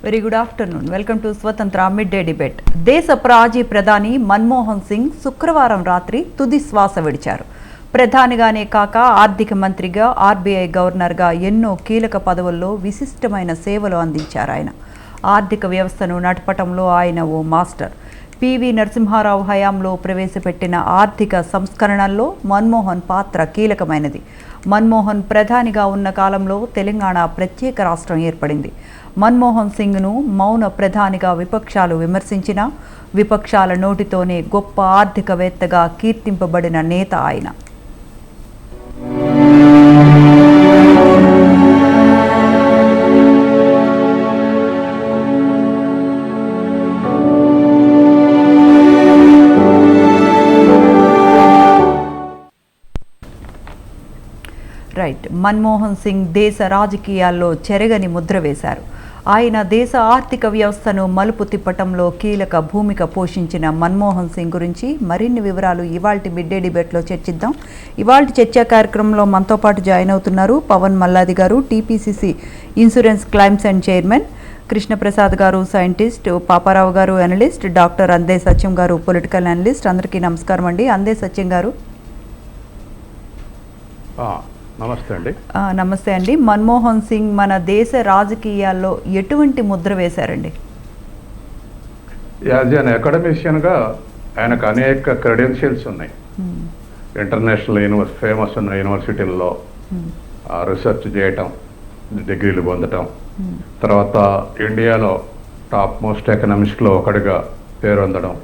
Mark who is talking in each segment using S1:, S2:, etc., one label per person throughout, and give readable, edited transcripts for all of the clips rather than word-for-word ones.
S1: Very good afternoon. Welcome to స్వతంత్ర mid day debate. దేశ మాజీ ప్రధాని మన్మోహన్ సింగ్ శుక్రవారం రాత్రి తుది శ్వాస విడిచారు. ప్రధానిగానే కాక ఆర్థిక మంత్రిగా, ఆర్బీఐ గవర్నర్గా ఎన్నో కీలక పదవుల్లో విశిష్టమైన సేవలు అందించారు ఆయన. ఆర్థిక వ్యవస్థను నడపటంలో ఆయన ఓ మాస్టర్. పివి నరసింహారావు హయాంలో ప్రవేశపెట్టిన ఆర్థిక సంస్కరణల్లో మన్మోహన్ పాత్ర కీలకమైనది. మన్మోహన్ ప్రధానిగా ఉన్న కాలంలో తెలంగాణ ప్రత్యేక రాష్ట్రం ఏర్పడింది. మన్మోహన్ సింగ్ను మౌన ప్రధానిగా విపక్షాలు విమర్శించినా విపక్షాల నోటితోనే గొప్ప ఆర్థికవేత్తగా కీర్తింపబడిన నేత ఆయన. రైట్. మన్మోహన్ సింగ్ దేశ రాజకీయాల్లో చెరగని ముద్ర వేశారు. ఆయన దేశ ఆర్థిక వ్యవస్థను మలుపు తిప్పటంలో కీలక భూమిక పోషించిన మన్మోహన్ సింగ్ గురించి మరిన్ని వివరాలు ఇవాల్టి మిడ్ డే డిబేట్లో చర్చిద్దాం. ఇవాల్టి చర్చా కార్యక్రమంలో మనతో పాటు జాయిన్ అవుతున్నారు పవన్ మల్లాది గారు, TPCC insurance claims and chairman, Krishnaprasad గారు సైంటిస్ట్, పాపారావు గారు అనలిస్ట్, డాక్టర్ అందే సత్యం గారు పొలిటికల్ అనలిస్ట్. అందరికీ నమస్కారం అండి. అందే సత్యం గారు
S2: నమస్తే అండి.
S1: నమస్తే అండి. మన్మోహన్ సింగ్ మన దేశ రాజకీయాల్లో ఎటువంటి ముద్ర వేశారండి?
S2: యాజ్ అన్ అకాడమిషియన్గా ఆయనకు అనేక క్రెడెన్షియల్స్ ఉన్నాయి. ఇంటర్నేషనల్ ఫేమస్ ఉన్న యూనివర్సిటీల్లో రీసెర్చ్ చేయటం, డిగ్రీలు పొందటం, తర్వాత ఇండియాలో టాప్ మోస్ట్ ఎకనామిస్ట్లో ఒకటిగా పేరు పొందడం,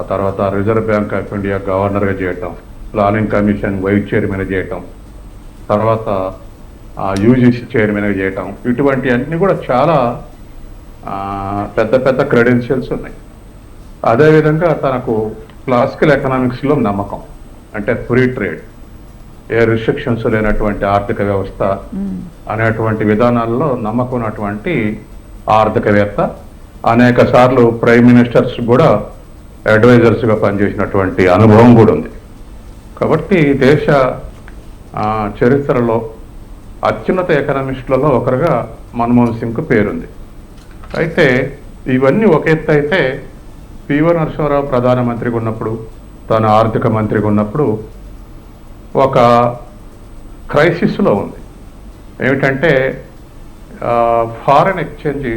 S2: ఆ తర్వాత రిజర్వ్ బ్యాంక్ ఆఫ్ ఇండియా గవర్నర్గా చేయటం, ప్లానింగ్ కమిషన్ వైస్ చైర్మన్ చేయటం, తర్వాత యూజీసీ చైర్మన్గా చేయటం, ఇటువంటి అన్నీ కూడా చాలా పెద్ద పెద్ద క్రెడెన్షియల్స్ ఉన్నాయి. అదేవిధంగా తనకు క్లాసికల్ ఎకనామిక్స్లో నమ్మకం, అంటే ఫ్రీ ట్రేడ్, ఏ రిస్ట్రిక్షన్స్ లేనటువంటి ఆర్థిక వ్యవస్థ అనేటువంటి విధానాల్లో నమ్మకం ఉన్నటువంటి ఆర్థికవేత్త. అనేక సార్లు ప్రైమ్ మినిస్టర్స్ కూడా అడ్వైజర్స్గా పనిచేసినటువంటి అనుభవం కూడా ఉంది. కాబట్టి దేశ చరిత్రలో అత్యున్నత ఎకనామిస్టులలో ఒకరుగా మన్మోహన్ సింగ్కు పేరుంది. అయితే ఇవన్నీ ఒక ఎత్తు అయితే పివి నరసింహారావు ప్రధానమంత్రిగా ఉన్నప్పుడు, తాను ఆర్థిక మంత్రిగా ఉన్నప్పుడు ఒక క్రైసిస్లో ఉంది. ఏమిటంటే ఫారెన్ ఎక్స్చేంజ్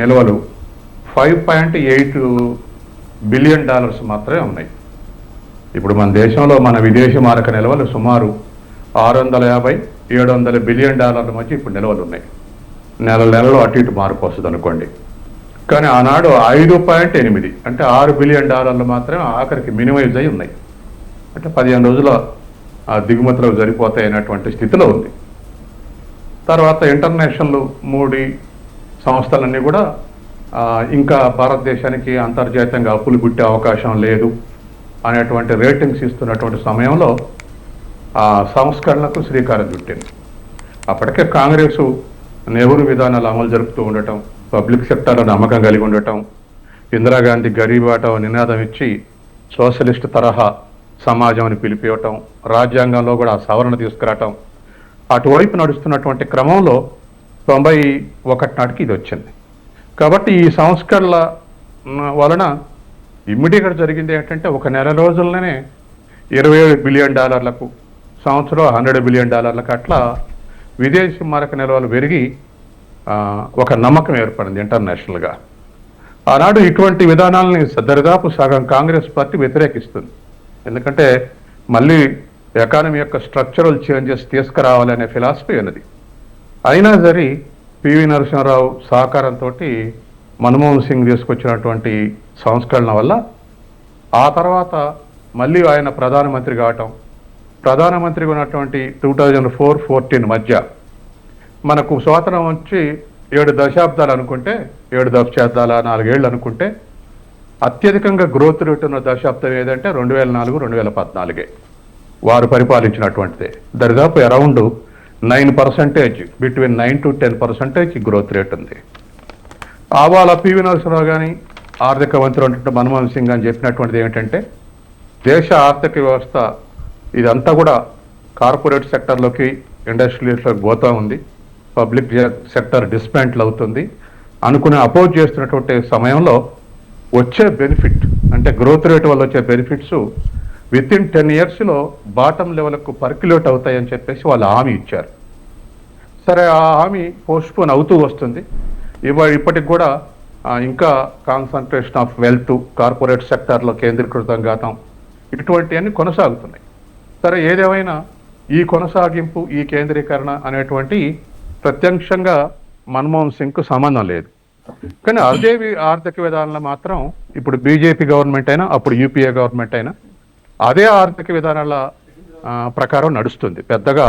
S2: నిల్వలు $5.8 బిలియన్ మాత్రమే ఉన్నాయి. ఇప్పుడు మన దేశంలో మన విదేశీ మారక నిల్వలు సుమారు $650-700 బిలియన్ మధ్య ఇప్పుడు నిల్వలు ఉన్నాయి. నెలలో అటు ఇటు మార్పు వస్తుంది అనుకోండి. కానీ ఆనాడు 5.8 అంటే $6 బిలియన్ మాత్రమే ఆఖరికి మినిమైజ్ అయి ఉన్నాయి. అంటే 15 రోజుల దిగుమతులు సరిపోతాయి అనేటువంటి స్థితిలో ఉంది. తర్వాత ఇంటర్నేషనల్ మూడి సంస్థలన్నీ కూడా ఇంకా భారతదేశానికి అంతర్జాతీయంగా అప్పులు పుట్టే అవకాశం లేదు అనేటువంటి రేటింగ్స్ ఇస్తున్నటువంటి సమయంలో ఆ సంస్కరణలకు శ్రీకారం చుట్టింది. అప్పటికే కాంగ్రెస్ నెహ్రూ విధానాలు అమలు జరుపుతూ ఉండటం, పబ్లిక్ సెక్టార్లో నమ్మకం కలిగి ఉండటం, ఇందిరాగాంధీ గరీబ్ ఆటో నినాదం ఇచ్చి సోషలిస్ట్ తరహా సమాజం అని పిలిపివ్వటం, రాజ్యాంగంలో కూడా సవరణ తీసుకురావటం, అటువైపు నడుస్తున్నటువంటి క్రమంలో 91 నాటికి ఇది వచ్చింది. కాబట్టి ఈ సంస్కరణల వలన ఇమ్మీడియట్గా జరిగింది ఏంటంటే ఒక నెల రోజుల్లోనే $27 బిలియన్, సంవత్సరం $100 బిలియన్ అట్లా విదేశీ మారక నిల్వలు పెరిగి ఒక నమ్మకం ఏర్పడింది ఇంటర్నేషనల్గా. ఆనాడు ఇటువంటి విధానాలని దరిదాపు సగం కాంగ్రెస్ పార్టీ వ్యతిరేకిస్తుంది. ఎందుకంటే మళ్ళీ ఎకానమీ యొక్క స్ట్రక్చరల్ చేంజెస్ తీసుకురావాలనే ఫిలాసఫీ ఉన్నది. అయినా సరే పివి నరసింహారావు సహకారంతో మన్మోహన్ సింగ్ తీసుకొచ్చినటువంటి సంస్కరణ వల్ల ఆ తర్వాత మళ్ళీ ఆయన ప్రధానమంత్రి కావటం, ప్రధానమంత్రిగా ఉన్నటువంటి 2004-14 మధ్య మనకు స్వాతంత్రం వచ్చి 7 దశాబ్దాలు అనుకుంటే, 7 దశాబ్దాల 4 ఏళ్ళు అనుకుంటే అత్యధికంగా గ్రోత్ రేట్ ఉన్న దశాబ్దం ఏదంటే 2004-2014 వారు పరిపాలించినటువంటిదే. దరిదాపు around 9%, between 9 to 10% growth rate ఉంది. ఆవాల పివి నరసింహారావు కానీ ఆర్థిక మంత్రి ఉన్నటువంటి మన్మోహన్ సింగ్ అని చెప్పినటువంటిది ఏమిటంటే దేశ ఆర్థిక వ్యవస్థ ఇదంతా కూడా కార్పొరేట్ సెక్టర్లోకి, ఇండస్ట్రియల్స్లోకి పోతూ ఉంది. పబ్లిక్ సెక్టర్ డిస్మాంటిల్ అవుతుంది. అనుకుని అపోజ్ చేస్తున్నటువంటి సమయంలో వచ్చే బెనిఫిట్ అంటే గ్రోత్ రేట్ వల్ల వచ్చే benefits with in 10 yearsలో bottom లెవెల్కు percolate అవుతాయని చెప్పేసి వాళ్ళు హామీ ఇచ్చారు. సరే, ఆ హామీ పోస్ట్పోన్ అవుతూ వస్తుంది. ఇప్పటికి కూడా ఇంకా కాన్సన్ట్రేషన్ ఆఫ్ వెల్త్ కార్పొరేట్ సెక్టార్లో కేంద్రీకృతం కావటం ఇటువంటివన్నీ కొనసాగుతున్నాయి. సరే, ఏదేమైనా ఈ కొనసాగింపు ఈ కేంద్రీకరణ అనేటువంటి ప్రత్యక్షంగా మన్మోహన్ సింగ్కు సంబంధం లేదు. కానీ అదే ఆర్థిక విధానంలో మాత్రం ఇప్పుడు బీజేపీ గవర్నమెంట్ అయినా అప్పుడు యూపీఏ గవర్నమెంట్ అయినా అదే ఆర్థిక విధానాల ప్రకారం నడుస్తుంది. పెద్దగా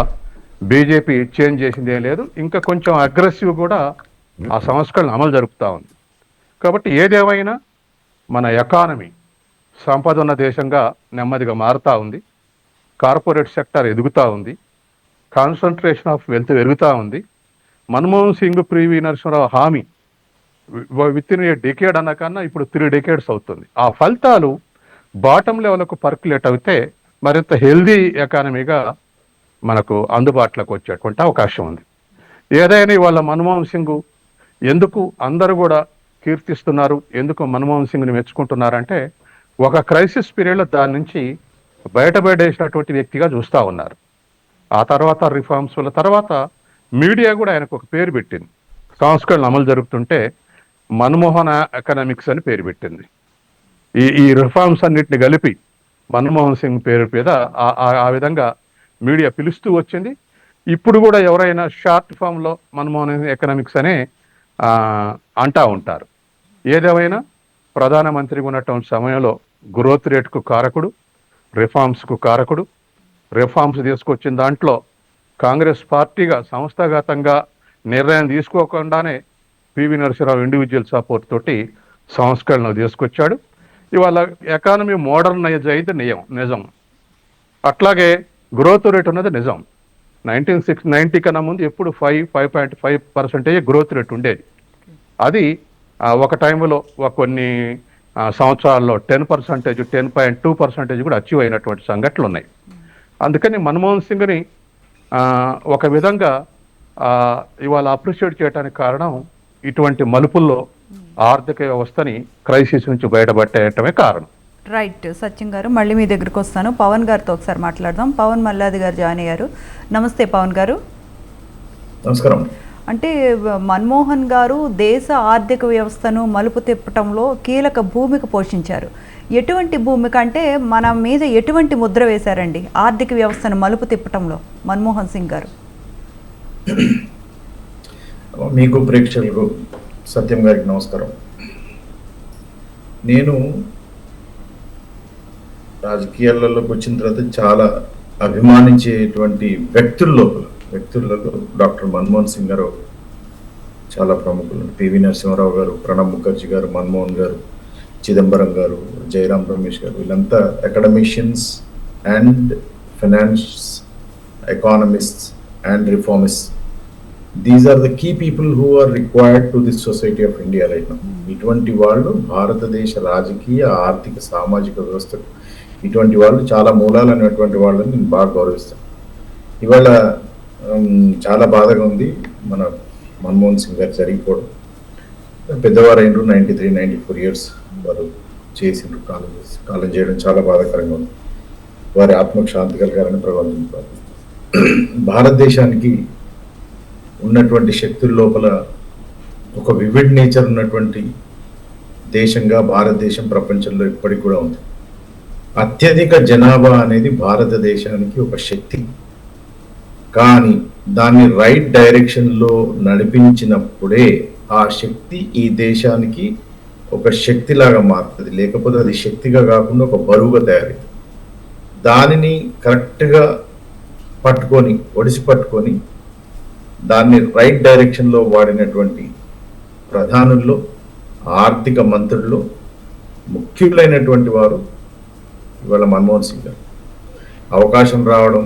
S2: బీజేపీ చేంజ్ చేసింది ఏం లేదు. ఇంకా కొంచెం అగ్రెసివ్ కూడా ఆ సంస్కరణలు అమలు జరుపుతూ ఉంది. కాబట్టి ఏదేమైనా మన ఎకానమీ సంపద ఉన్న దేశంగా నెమ్మదిగా మారుతూ ఉంది. కార్పొరేట్ సెక్టర్ ఎదుగుతూ ఉంది. కాన్సన్ట్రేషన్ ఆఫ్ వెల్త్ పెరుగుతూ ఉంది. మన్మోహన్ సింగ్ పివి నరసింహరావు హామీ విత్ ఇన్ ఏ డెకేడ్ అన్న కన్నా ఇప్పుడు 3 decades అవుతుంది. ఆ ఫలితాలు బాటమ్ లెవెల్కు పర్క్యులేట్ అయితే మరింత హెల్దీ ఎకానమీగా మనకు అందుబాటులోకి వచ్చేటువంటి అవకాశం ఉంది. ఏదైనా ఇవాళ మన్మోహన్ సింగ్ ఎందుకు అందరూ కూడా కీర్తిస్తున్నారు, ఎందుకు మన్మోహన్ సింగ్ని మెచ్చుకుంటున్నారంటే ఒక క్రైసిస్ పీరియడ్లో దాని నుంచి బయటపడేసినటువంటి వ్యక్తిగా చూస్తూ ఉన్నారు. ఆ తర్వాత రిఫార్మ్స్ల తర్వాత మీడియా కూడా ఆయనకు ఒక పేరు పెట్టింది. సంస్కరణలు అమలు జరుగుతుంటే మన్మోహన్ ఎకనామిక్స్ అని పేరు పెట్టింది. ఈ రిఫార్మ్స్ అన్నిటిని కలిపి మన్మోహన్ సింగ్ పేరు మీద ఆ విధంగా మీడియా పిలుస్తూ వచ్చింది. ఇప్పుడు కూడా ఎవరైనా షార్ట్ ఫామ్లో మన్మోహన్ ఎకనామిక్స్ అనే అంటూ ఉంటారు. ఏదేమైనా ప్రధానమంత్రిగా ఉన్నటువంటి సమయంలో గ్రోత్ రేట్కు కారకుడు, రిఫార్మ్స్కు కారకుడు, రిఫార్మ్స్ తీసుకొచ్చిన దాంట్లో కాంగ్రెస్ పార్టీగా సంస్థాగతంగా నిర్ణయం తీసుకోకుండానే పివి నరసింహరావు ఇండివిజువల్ సపోర్ట్ తోటి సంస్కరణలు తీసుకొచ్చాడు. ఇవాళ ఎకానమీ మోడర్నైజ్ అయితే నిజం. అట్లాగే గ్రోత్ రేట్ ఉన్నది నిజం. 1990 కన్నా ముందు ఎప్పుడు 5.5% గ్రోత్ రేట్ ఉండేది. అది ఒక టైంలో కొన్ని సంవత్సరాల్లో 10%, 10.2% కూడా అచీవ్ అయినటువంటి సంఘటనలు ఉన్నాయి. అందుకని మన్మోహన్ సింగ్ని ఒక విధంగా ఇవాళ అప్రిషియేట్ చేయడానికి కారణం ఇటువంటి మలుపుల్లో ఆర్థిక వ్యవస్థని క్రైసిస్ నుంచి బయటపడటమే కారణం.
S1: రైట్ సత్యం గారు, మళ్ళీ మీ దగ్గరికి వస్తాను. పవన్ గారితో ఒకసారి మాట్లాడదాం. పవన్ మల్లాది గారు జాయిన్ అయ్యారు. నమస్తే పవన్ గారు.
S3: నమస్కారం.
S1: అంటే మన్మోహన్ గారు దేశ ఆర్థిక వ్యవస్థను మలుపు తిప్పటంలో కీలక భూమిక పోషించారు. ఎటువంటి భూమిక అంటే మన మీద ఎటువంటి ముద్ర వేశారండి ఆర్థిక వ్యవస్థను మలుపు తిప్పటంలో మన్మోహన్ సింగ్ గారు?
S3: మీకు ప్రేక్షకులకు సత్యం గారికి నమస్కారం. నేను రాజకీయాలలోకి వచ్చిన తర్వాత చాలా అభిమానించేటువంటి వ్యక్తులలో డాక్టర్ మన్మోహన్ సింగ్ గారు చాలా ప్రముఖులు. పివి నరసింహారావు గారు, ప్రణబ్ ముఖర్జీ గారు, మన్మోహన్ గారు, చిదంబరం గారు, జయరాం రమేష్ గారు, వీళ్ళంతా academicians and finance economists and reformists. These are the key people who are required to this society of India right now. ఇటువంటి వాళ్ళు భారతదేశ రాజకీయ ఆర్థిక సామాజిక వ్యవస్థకు ఇటువంటి వాళ్ళు చాలా మూలాలు అనేటువంటి వాళ్ళని నేను బాగా గౌరవిస్తాను. ఇవాళ చాలా బాధగా ఉంది మన మన్మోహన్ సింగ్ గారు జరిగిపోవడం. పెద్దవారు అయినరు, 93-94 years వారు చేసిండ్రు, కాలం చేయడం చాలా బాధాకరంగా ఉంది. వారి ఆత్మకు శాంతి కలగాలని భగవంతుని ప్రార్థిస్తాను. భారతదేశానికి ఉన్నటువంటి శక్తుల లోపల ఒక వివిడ్ నేచర్ ఉన్నటువంటి దేశంగా భారతదేశం ప్రపంచంలో ఇప్పటికి కూడా ఉంది. అత్యధిక జనాభా అనేది భారతదేశానికి ఒక శక్తి. కానీ దాన్ని రైట్ డైరెక్షన్లో నడిపించినప్పుడే ఆ శక్తి ఈ దేశానికి ఒక శక్తిలాగా మారుతుంది. లేకపోతే అది శక్తిగా కాకుండా ఒక బరువుగా తయారైంది. దానిని కరెక్ట్గా ఒడిసి పట్టుకొని దాన్ని రైట్ డైరెక్షన్లో వాడినటువంటి ప్రధానుల్లో, ఆర్థిక మంత్రుల్లో ముఖ్యులైనటువంటి వారు ఇవాళ మన్మోహన్ సింగ్ గారు. అవకాశం రావడం,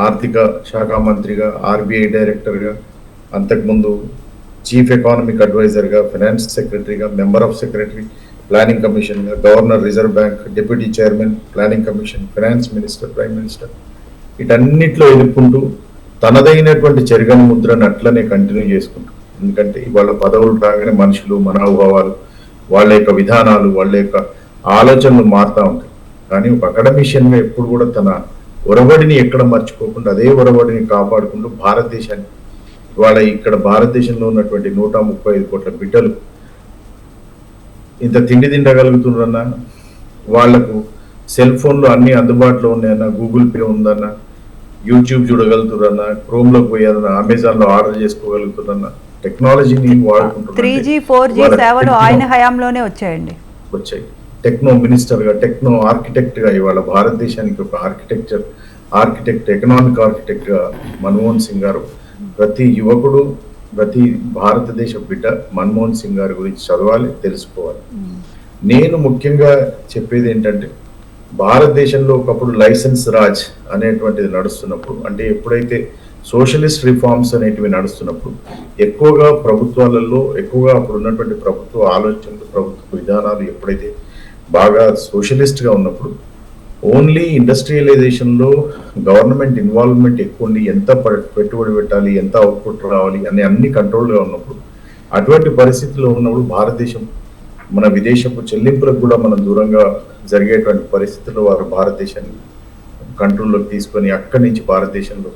S3: ఆర్థిక శాఖ మంత్రిగా, ఆర్బీఐ డైరెక్టర్గా, అంతకుముందు చీఫ్ ఎకానమిక్ అడ్వైజర్గా, ఫైనాన్స్ సెక్రటరీగా, మెంబర్ ఆఫ్ సెక్రటరీ ప్లానింగ్ కమిషన్గా, governor reserve bank, deputy chairman planning commission, finance minister, prime minister, వీటన్నిటిలో ఎదుర్కొంటూ తనదైనటువంటి చెరగని ముద్రను అట్లనే కంటిన్యూ చేసుకుంటూ ఎందుకంటే వాళ్ళ పదవులు రాగానే మనుషులు మనోభావాలు వాళ్ళ యొక్క విధానాలు వాళ్ళ యొక్క ఆలోచనలు మారుతూ ఉంటాయి. కానీ ఒక అకాడమిషియన్గా ఎప్పుడు కూడా తన ఒరబడిని ఎక్కడ మర్చిపోకుండా అదే ఒరబడిని కాపాడుకుంటూ భారతదేశాన్ని ఇవాళ ఇక్కడ భారతదేశంలో ఉన్నటువంటి 135 కోట్ల బిడ్డలు ఇంత తిండి తిండగలుగుతున్నారన్నా, వాళ్లకు సెల్ ఫోన్లో అన్ని అందుబాటులో ఉన్నాయన్నా, గూగుల్ పే ఉందన్నా, యూట్యూబ్ చూడగలుగుతారన్నా, క్రోమ్లోకి పోయారన్నా, అమెజాన్లో ఆర్డర్ చేసుకోగలుగుతారన్నా, టెక్నాలజీని వాడుకుంటున్నారు.
S1: 3G 4G సేవలు ఆయన హయాంలోనే వచ్చాయండి.
S3: వచ్చాయి. టెక్నో మినిస్టర్గా, టెక్నో ఆర్కిటెక్ట్గా ఇవాళ భారతదేశానికి ఒక ఆర్కిటెక్ట్, ఎకనామిక్ ఆర్కిటెక్ట్గా మన్మోహన్ సింగ్ గారు, ప్రతి యువకుడు, ప్రతి భారతదేశ బిడ్డ మన్మోహన్ సింగ్ గారి గురించి చదవాలి, తెలుసుకోవాలి. నేను ముఖ్యంగా చెప్పేది ఏంటంటే, భారతదేశంలో ఒకప్పుడు లైసెన్స్ రాజ్ అనేటువంటిది నడుస్తున్నప్పుడు, అంటే ఎప్పుడైతే సోషలిస్ట్ రిఫార్మ్స్ అనేటివి నడుస్తున్నప్పుడు ఎక్కువగా ప్రభుత్వాలలో ఎక్కువగా అప్పుడు ఉన్నటువంటి ప్రభుత్వ ఆలోచనలు, ప్రభుత్వ విధానాలు ఎప్పుడైతే బాగా సోషలిస్ట్గా ఉన్నప్పుడు ఓన్లీ ఇండస్ట్రియలైజేషన్లో గవర్నమెంట్ ఇన్వాల్వ్మెంట్ ఎక్కువ ఉండి ఎంత పెట్టుబడి పెట్టాలి, ఎంత అవుట్పుట్ రావాలి అనే అన్ని కంట్రోల్గా ఉన్నప్పుడు, అటువంటి పరిస్థితుల్లో ఉన్నప్పుడు భారతదేశం మన విదేశపు చెల్లింపులకు కూడా మనం దూరంగా జరిగేటువంటి పరిస్థితుల్లో వారు భారతదేశాన్ని కంట్రోల్లోకి తీసుకొని అక్కడి నుంచి భారతదేశంలో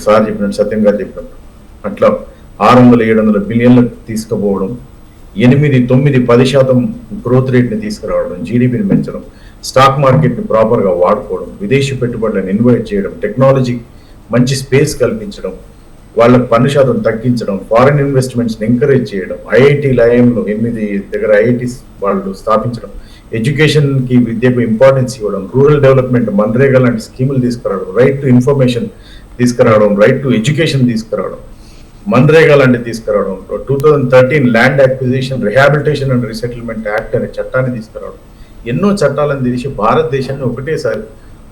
S3: సార్ చెప్పినట్టు, సత్యం గారు చెప్పినట్టు అట్లా 600-700 బిలియన్లకు తీసుకుపోవడం, 8-9-10% గ్రోత్ రేట్ని తీసుకురావడం, జీడిపిని పెంచడం, స్టాక్ మార్కెట్ని ప్రాపర్గా వాడుకోవడం, విదేశీ పెట్టుబడులను ఇన్వైట్ చేయడం, టెక్నాలజీ మంచి స్పేస్ కల్పించడం, వాళ్ళకు పన్ను శాతం తగ్గించడం, ఫారిన్ ఇన్వెస్ట్మెంట్స్ని ఎంకరేజ్ చేయడం, ఐఐటీలు ఐఎంలో 8 దగ్గర ఐఐటీస్ వాళ్ళు స్థాపించడం, ఎడ్యుకేషన్కి విద్యకు ఇంపార్టెన్స్ ఇవ్వడం, రూరల్ డెవలప్మెంట్, మన్రేగా లాంటి స్కీములు తీసుకురావడం, రైట్ టు ఇన్ఫర్మేషన్ తీసుకురావడం, రైట్ టు ఎడ్యుకేషన్ తీసుకురావడం, మన్రేగా లాంటివి తీసుకురావడం, 2013 land acquisition, rehabilitation and resettlement act అనే చట్టాన్ని తీసుకురావడం, ఎన్నో చట్టాలను తీసి భారతదేశాన్ని ఒకటేసారి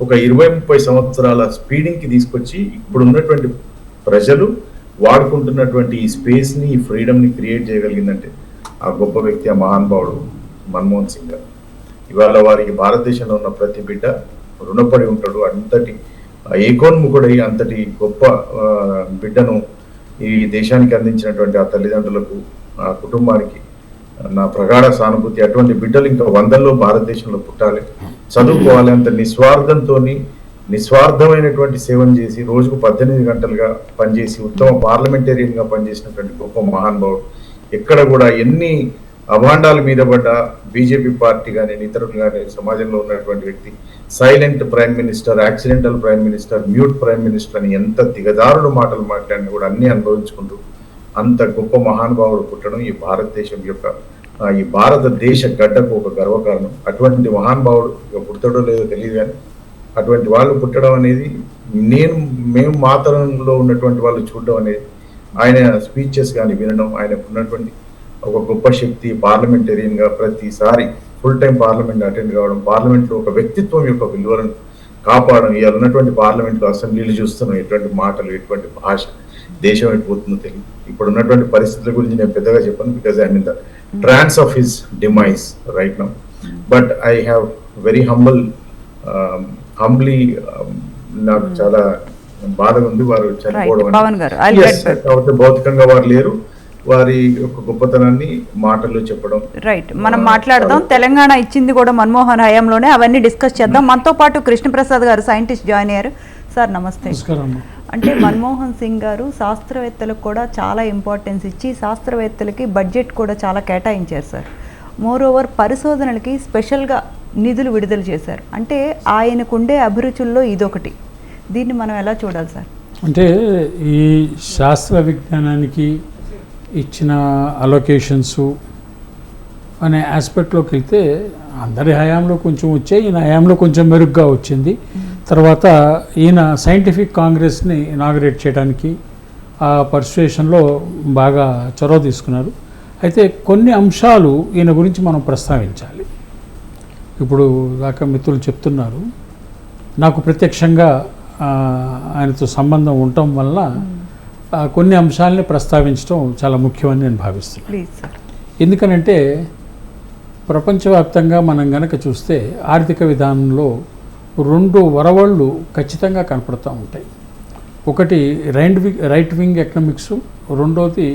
S3: ఒక 20-30 సంవత్సరాల స్పీడింగ్కి తీసుకొచ్చి ఇప్పుడు ఉన్నటువంటి ప్రజలు వాడుకుంటున్నటువంటి ఈ స్పేస్ని, ఈ ఫ్రీడమ్ని క్రియేట్ చేయగలిగిందంటే ఆ గొప్ప వ్యక్తి, ఆ మహానుభావుడు మన్మోహన్ సింగ్ గారు. ఇవాళ వారికి భారతదేశంలో ఉన్న ప్రతి బిడ్డ రుణపడి ఉంటాడు. అంతటి ఏకోన్ముఖుడై అంతటి గొప్ప బిడ్డను ఈ దేశానికి అందించినటువంటి ఆ తల్లిదండ్రులకు, ఆ కుటుంబానికి నా ప్రగాఢ సానుభూతి. అటువంటి బిడ్డలు ఇంకా 100లో భారతదేశంలో పుట్టాలి, చదువుకోవాలి. అంత నిస్వార్థమైనటువంటి సేవను చేసి రోజుకు 18 గంటలుగా పనిచేసి ఉత్తమ పార్లమెంటేరియన్గా పనిచేసినటువంటి గొప్ప మహానుభావుడు. ఎక్కడ కూడా ఎన్ని అభాండాల మీద పడ్డ బీజేపీ పార్టీ కానీ ఇతరులు కానీ సమాజంలో ఉన్నటువంటి వ్యక్తి, silent prime minister, accidental prime minister, mute prime minister అని ఎంత దిగదారుడు మాటలు మాట్లాడినా కూడా అన్ని అనుభవించుకుంటూ అంత గొప్ప మహానుభావుడు పుట్టడం ఈ భారతదేశం యొక్క, ఈ భారతదేశ గడ్డకు ఒక గర్వకారణం. అటువంటి మహానుభావుడు ఇక పుట్టడో లేదో తెలియదు, కానీ అటువంటి వాళ్ళు పుట్టడం అనేది, మేము మాతరంలో ఉన్నటువంటి వాళ్ళు చూడడం అనేది, ఆయన స్పీచెస్ కానీ వినడం, ఆయనకు ఉన్నటువంటి ఒక గొప్ప శక్తి, పార్లమెంటేరియన్గా ప్రతిసారి ఫుల్ టైం పార్లమెంట్ అటెండ్ కావడం, పార్లమెంట్లో ఒక వ్యక్తిత్వం యొక్క విలువలను కాపాడడం. ఇవాళ ఉన్నటువంటి పార్లమెంట్లో అసెంబ్లీలు చూస్తున్నాం, ఎటువంటి మాటలు, ఎటువంటి భాష, దేశం ఎటుపోతుందో తెలియదు. ఇప్పుడు ఉన్నటువంటి పరిస్థితుల గురించి నేను పెద్దగా చెప్పాను, because I mean the trance of his demise right now. But I have very humbly నాకు చాలా బాధగా ఉంది వారు చనిపోవడం. కాబట్టి భౌతికంగా వారు లేరు, వారి యొక్క గొప్పతనాన్ని మాటల్లో చెప్పడం.
S1: రైట్, మనం మాట్లాడదాం. తెలంగాణ ఇచ్చింది కూడా మన్మోహన్ హయాంలోనే, అవన్నీ డిస్కస్ చేద్దాం. మనతో పాటు కృష్ణప్రసాద్ గారు సైంటిస్ట్ జాయిన్ అయ్యారు. సార్ నమస్తే. అంటే మన్మోహన్ సింగ్ గారు శాస్త్రవేత్తలకు కూడా చాలా ఇంపార్టెన్స్ ఇచ్చి శాస్త్రవేత్తలకి బడ్జెట్ కూడా చాలా కేటాయించారు సార్. మోర్ ఓవర్ పరిశోధనలకి స్పెషల్గా నిధులు విడుదల చేశారు. అంటే ఆయనకుండే అభిరుచుల్లో ఇదొకటి. దీన్ని మనం ఎలా చూడాలి సార్?
S4: అంటే ఈ శాస్త్ర విజ్ఞానానికి ఇచ్చిన అలొకేషన్స్ అనే ఆస్పెక్ట్లోకి వెళ్తే అందరి హయాంలో కొంచెం వచ్చాయి, ఈయన హయాంలో కొంచెం మెరుగ్గా వచ్చింది. తర్వాత ఈయన సైంటిఫిక్ కాంగ్రెస్ని ఇనాగరేట్ చేయడానికి ఆ పర్సుయేషన్లో బాగా చొరవ తీసుకున్నారు. అయితే కొన్ని అంశాలు ఈయన గురించి మనం ప్రస్తావించాలి. ఇప్పుడు దాకా మిత్రులు చెప్తున్నారు, నాకు ప్రత్యక్షంగా ఆయనతో సంబంధం ఉండటం వల్ల కొన్ని అంశాలని ప్రస్తావించడం చాలా ముఖ్యమని నేను భావిస్తున్నాను. ఎందుకనంటే ప్రపంచవ్యాప్తంగా మనం గనక చూస్తే ఆర్థిక విధానంలో 2 వరవళ్ళు ఖచ్చితంగా కనపడుతూ ఉంటాయి. ఒకటి రైట్ వింగ్ ఎకనామిక్స్, రెండోది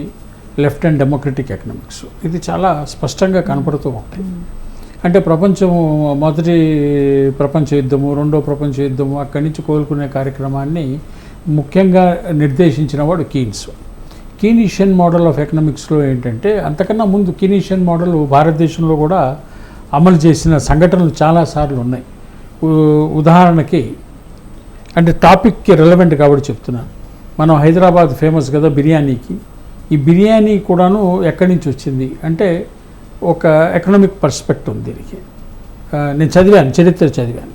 S4: లెఫ్ట్ అండ్ డెమోక్రటిక్ ఎకనామిక్స్. ఇది చాలా స్పష్టంగా కనపడుతూ ఉంటాయి. అంటే మొదటి ప్రపంచ యుద్ధము, రెండో ప్రపంచ యుద్ధము, అక్కడి నుంచి కోలుకునే కార్యక్రమాన్ని ముఖ్యంగా నిర్దేశించిన వాడు కీన్స్. కీనీషియన్ మోడల్ ఆఫ్ ఎకనామిక్స్లో ఏంటంటే, అంతకన్నా ముందు కీనీషియన్ మోడల్ భారతదేశంలో కూడా అమలు చేసిన సంఘటనలు చాలాసార్లు ఉన్నాయి. ఉదాహరణకి, అంటే టాపిక్కి రెలవెంట్ కాబట్టి చెప్తున్నాను. మనం హైదరాబాద్ ఫేమస్ కదా బిర్యానీకి. ఈ బిర్యానీ కూడాను ఎక్కడి నుంచి వచ్చింది అంటే ఒక ఎకనామిక్ పర్స్పెక్ట్ ఉంది దీనికి. నేను చరిత్ర చదివాను.